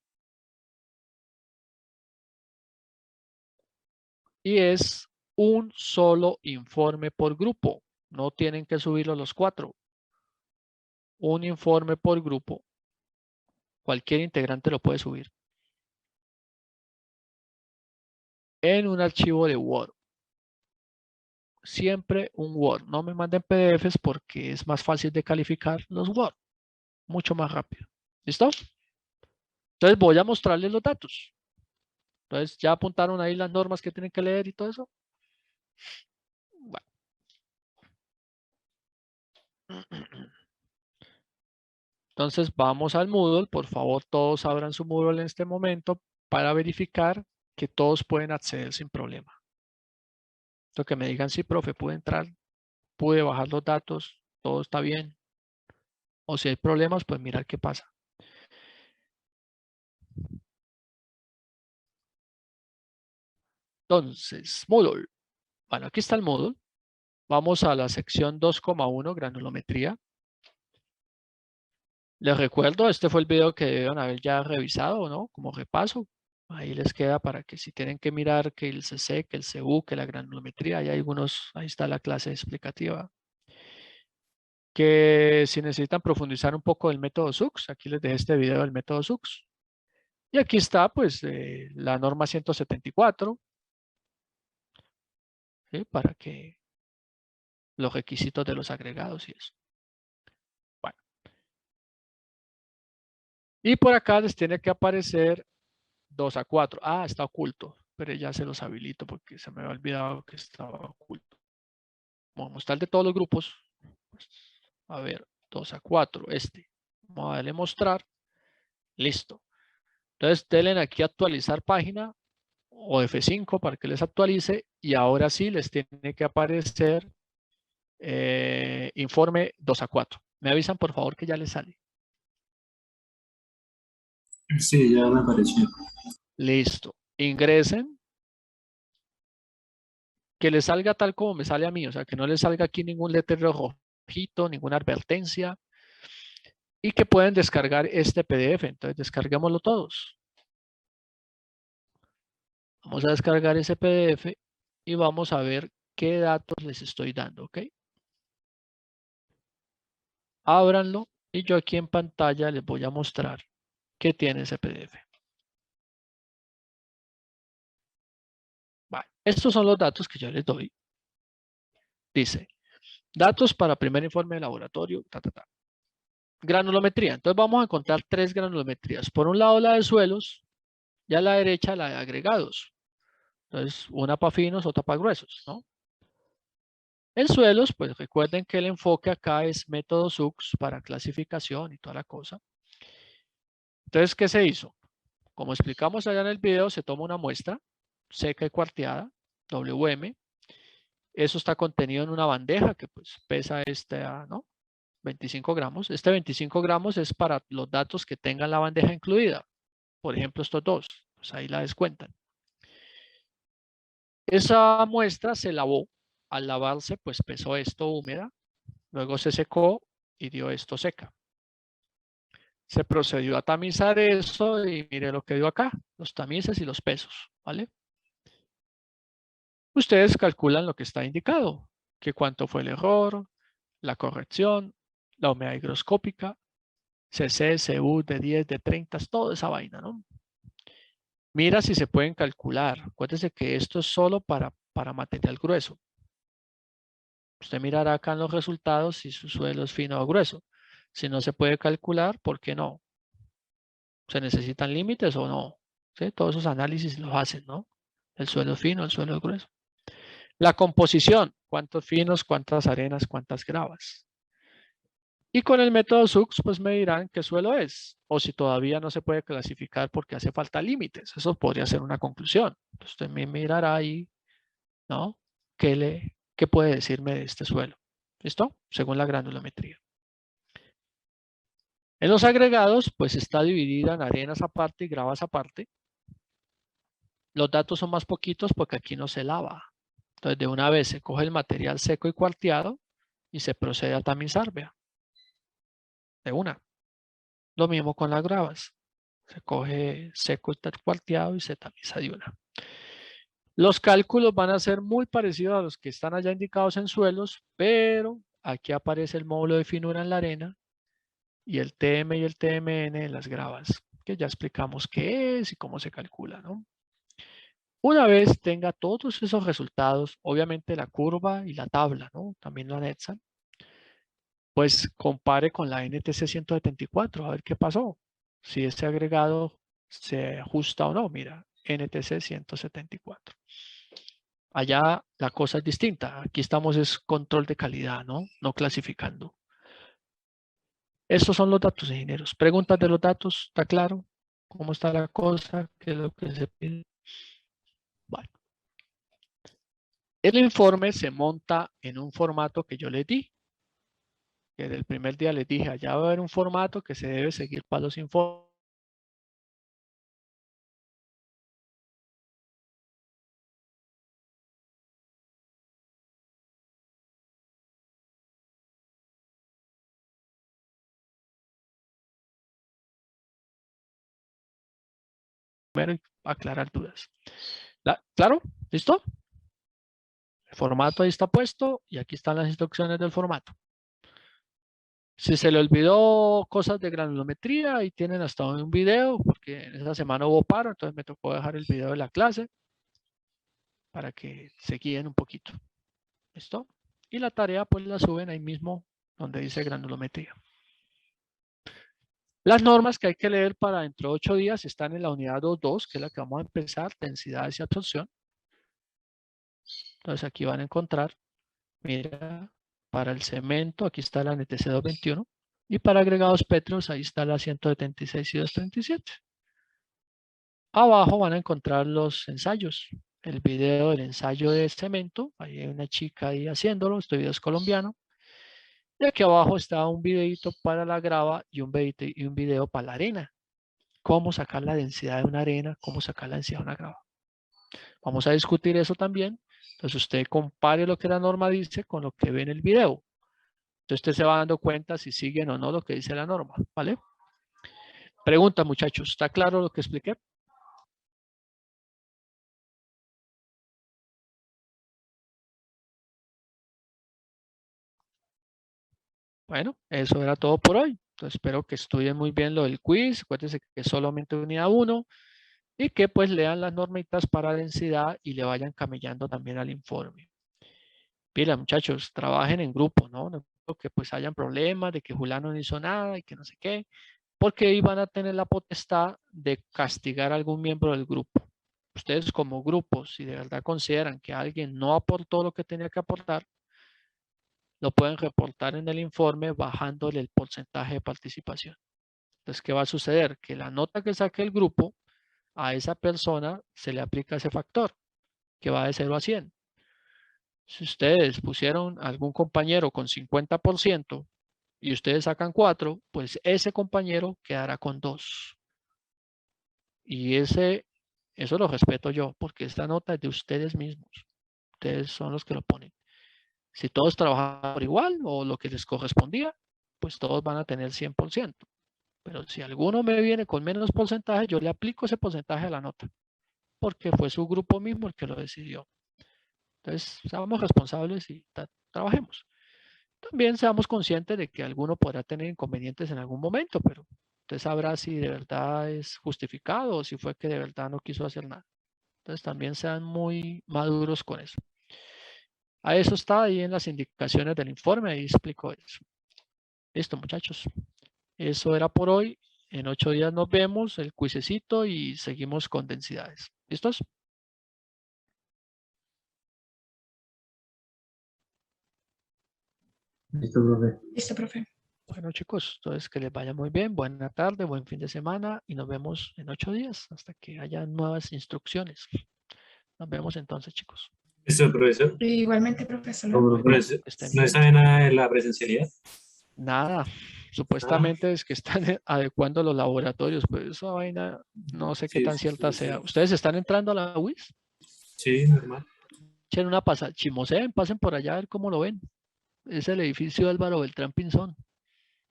y es un solo informe por grupo. No tienen que subirlo los 4. Un informe por grupo. Cualquier integrante lo puede subir. En un archivo de Word. Siempre un Word. No me manden PDFs porque es más fácil de calificar los Word. Mucho más rápido. ¿Listo? Entonces voy a mostrarles los datos. Entonces, ¿ya apuntaron ahí las normas que tienen que leer y todo eso? Bueno. Entonces, vamos al Moodle. Por favor, todos abran su Moodle en este momento para verificar que todos pueden acceder sin problema. Entonces, que me digan, sí, profe, pude entrar, pude bajar los datos, todo está bien. O si hay problemas, pues mirar qué pasa. Entonces, Moodle. Bueno, aquí está el Moodle. Vamos a la sección 2,1, granulometría. Les recuerdo, este fue el video que deben haber ya revisado, ¿no? Como repaso. Ahí les queda para que si tienen que mirar que el CC, que el CU, que la granulometría, hay algunos, ahí está la clase explicativa. Que si necesitan profundizar un poco del método SUX, aquí les dejé este video del método SUX. Y aquí está, pues, la norma 174, ¿sí? Para que los requisitos de los agregados y eso. Bueno. Y por acá les tiene que aparecer 2 a 4. Ah, está oculto. pero ya se los habilito porque se me había olvidado que estaba oculto. Vamos a mostrar de todos los grupos. Pues, a ver, 2 a 4, Vamos a darle mostrar. Listo. Entonces, denle aquí actualizar página o F5 para que les actualice y ahora sí les tiene que aparecer informe 2 a 4. Me avisan por favor que ya les sale. Sí, ya me apareció. Listo. Ingresen. Que les salga tal como me sale a mí. O sea, que no les salga aquí ningún letrero rojito, ninguna advertencia. Y que pueden descargar este PDF. Entonces, descarguémoslo todos. Vamos a descargar ese PDF y vamos a ver qué datos les estoy dando, ¿ok? Ábranlo y yo aquí en pantalla les voy a mostrar qué tiene ese PDF. Vale. Estos son los datos que yo les doy. Dice, datos para primer informe de laboratorio, Granulometría. Entonces vamos a encontrar 3 granulometrías. Por un lado la de suelos y a la derecha la de agregados. Entonces una para finos, otra para gruesos, ¿no? En suelos, pues recuerden que el enfoque acá es método SUX para clasificación y toda la cosa. Entonces, ¿qué se hizo? Como explicamos allá en el video, se toma una muestra seca y cuarteada, WM. Eso está contenido en una bandeja que pues pesa ¿no? 25 gramos. Este 25 gramos es para los datos que tengan la bandeja incluida. Por ejemplo, estos dos, pues ahí la descuentan. Esa muestra se lavó. Al lavarse, pues pesó esto húmeda. Luego se secó y dio esto seca. Se procedió a tamizar eso y mire lo que dio acá, los tamices y los pesos, ¿vale? Ustedes calculan lo que está indicado, que cuánto fue el error, la corrección, la humedad higroscópica, CC, CU de 10, de 30, toda esa vaina, ¿no? Mira si se pueden calcular. Acuérdense que esto es solo para material grueso. Usted mirará acá en los resultados si su suelo es fino o grueso. Si no se puede calcular, ¿por qué no? ¿Se necesitan límites o no? ¿Sí? Todos esos análisis los hacen, ¿no? El suelo fino, el suelo grueso. La composición, cuántos finos, cuántas arenas, cuántas gravas. Y con el método SUX, pues me dirán qué suelo es. O si todavía no se puede clasificar porque hace falta límites. Eso podría ser una conclusión. Usted me mirará ahí, ¿no? ¿Qué puede decirme de este suelo? ¿Listo? Según la granulometría. En los agregados, pues está dividida en arenas aparte y gravas aparte. Los datos son más poquitos porque aquí no se lava. Entonces, de una vez se coge el material seco y cuarteado y se procede a tamizar, vea. De una. Lo mismo con las gravas. Se coge seco y cuarteado y se tamiza de una. Los cálculos van a ser muy parecidos a los que están allá indicados en suelos, pero aquí aparece el módulo de finura en la arena y el TM y el TMN en las gravas, que ya explicamos qué es y cómo se calcula, ¿no? Una vez tenga todos esos resultados, obviamente la curva y la tabla, ¿no? También la anexan. Pues compare con la NTC 174, a ver qué pasó. Si ese agregado se ajusta o no. Mira, NTC 174. Allá la cosa es distinta. Aquí estamos es control de calidad, ¿no? No clasificando. Estos son los datos, ingenieros. Preguntas de los datos, ¿está claro? ¿Cómo está la cosa? ¿Qué es lo que se pide? Bueno. El informe se monta en un formato que yo les di. Que desde el primer día les dije, allá va a haber un formato que se debe seguir para los informes. Primero, aclarar dudas. ¿Claro? ¿Listo? El formato ahí está puesto y aquí están las instrucciones del formato. Si se le olvidó cosas de granulometría, ahí tienen hasta un video, porque en esa semana hubo paro, entonces me tocó dejar el video de la clase para que se guíen un poquito. ¿Listo? Y la tarea pues la suben ahí mismo donde dice granulometría. Las normas que hay que leer para dentro de 8 días están en la unidad 2.2, que es la que vamos a empezar, densidades y absorción. Entonces aquí van a encontrar, mira, para el cemento, aquí está la NTC 221, y para agregados petros, ahí está la 176 y 237. Abajo van a encontrar los ensayos, el video del ensayo de cemento, ahí hay una chica ahí haciéndolo, este video es colombiano. Y aquí abajo está un videito para la grava y un video para la arena. Cómo sacar la densidad de una arena, cómo sacar la densidad de una grava. Vamos a discutir eso también. Entonces usted compare lo que la norma dice con lo que ve en el video. Entonces usted se va dando cuenta si siguen o no lo que dice la norma, ¿vale? Pregunta, muchachos, ¿está claro lo que expliqué? Bueno, eso era todo por hoy. Entonces espero que estudien muy bien lo del quiz. Acuérdense que es solamente unidad 1 y que pues lean las normitas para densidad y le vayan camellando también al informe. Mira, muchachos, trabajen en grupo, ¿no? No creo que pues hayan problemas de que Julano no hizo nada y que no sé qué, porque ahí van a tener la potestad de castigar a algún miembro del grupo. Ustedes como grupo, si de verdad consideran que alguien no aportó lo que tenía que aportar, lo pueden reportar en el informe bajándole el porcentaje de participación. Entonces, ¿qué va a suceder? Que la nota que saque el grupo, a esa persona se le aplica ese factor, que va de 0 a 100. Si ustedes pusieron a algún compañero con 50% y ustedes sacan 4, pues ese compañero quedará con 2. Y eso lo respeto yo, porque esta nota es de ustedes mismos. Ustedes son los que lo ponen. Si todos trabajan por igual o lo que les correspondía, pues todos van a tener 100%. Pero si alguno me viene con menos porcentaje, yo le aplico ese porcentaje a la nota, porque fue su grupo mismo el que lo decidió. Entonces, seamos responsables y trabajemos. También seamos conscientes de que alguno podrá tener inconvenientes en algún momento, pero usted sabrá si de verdad es justificado o si fue que de verdad no quiso hacer nada. Entonces, también sean muy maduros con eso. A eso está ahí en las indicaciones del informe, ahí explico eso. Listo, muchachos. Eso era por hoy. En 8 días nos vemos, el cuisecito y seguimos con densidades. ¿Listos? Listo, profe. Listo, profe. Bueno, chicos, entonces que les vaya muy bien. Buena tarde, buen fin de semana y nos vemos en 8 días hasta que haya nuevas instrucciones. Nos vemos entonces, chicos. ¿Listo, profesor? Igualmente, profesor. Todo, profe. Profesor, Que estén ¿no bien. sabe nada de la presencialidad? Nada. Supuestamente es que están adecuando los laboratorios, pero esa vaina no sé qué Sí, tan sí, cierta sí, sea. sí. ¿Ustedes están entrando a la UIS? Sí, normal. Echen una pasada, chimoseen, pasen por allá a ver cómo lo ven. Es el edificio Álvaro Beltrán Pinzón,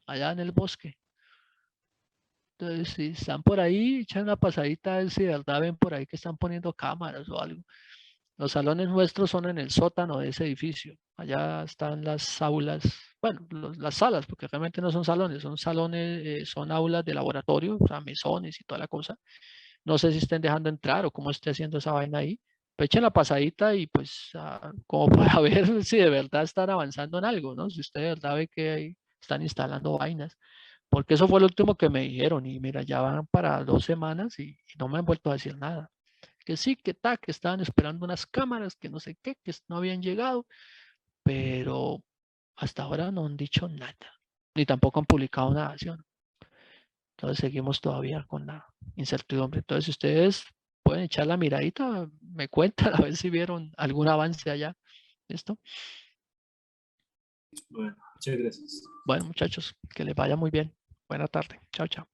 allá en el bosque. Entonces, si están por ahí, echan una pasadita a ver si de verdad ven por ahí que están poniendo cámaras o algo. Los salones nuestros son en el sótano de ese edificio. Allá están las aulas, bueno, las salas, porque realmente no son salones, son aulas de laboratorio, o sea, mesones y toda la cosa. No sé si estén dejando entrar o cómo esté haciendo esa vaina ahí. Pero echen la pasadita y pues como para ver si de verdad están avanzando en algo, ¿no? Si usted de verdad ve que ahí están instalando vainas. Porque eso fue lo último que me dijeron y mira, ya van para 2 semanas y no me han vuelto a decir nada. Que sí, que que estaban esperando unas cámaras, que no sé qué, que no habían llegado, pero hasta ahora no han dicho nada, ni tampoco han publicado nada, ¿sí o no? Entonces seguimos todavía con la incertidumbre. Entonces, si ustedes pueden echar la miradita, me cuentan a ver si vieron algún avance allá. ¿Listo? Bueno, muchas gracias. Bueno, muchachos, que les vaya muy bien. Buena tarde. Chao, chao.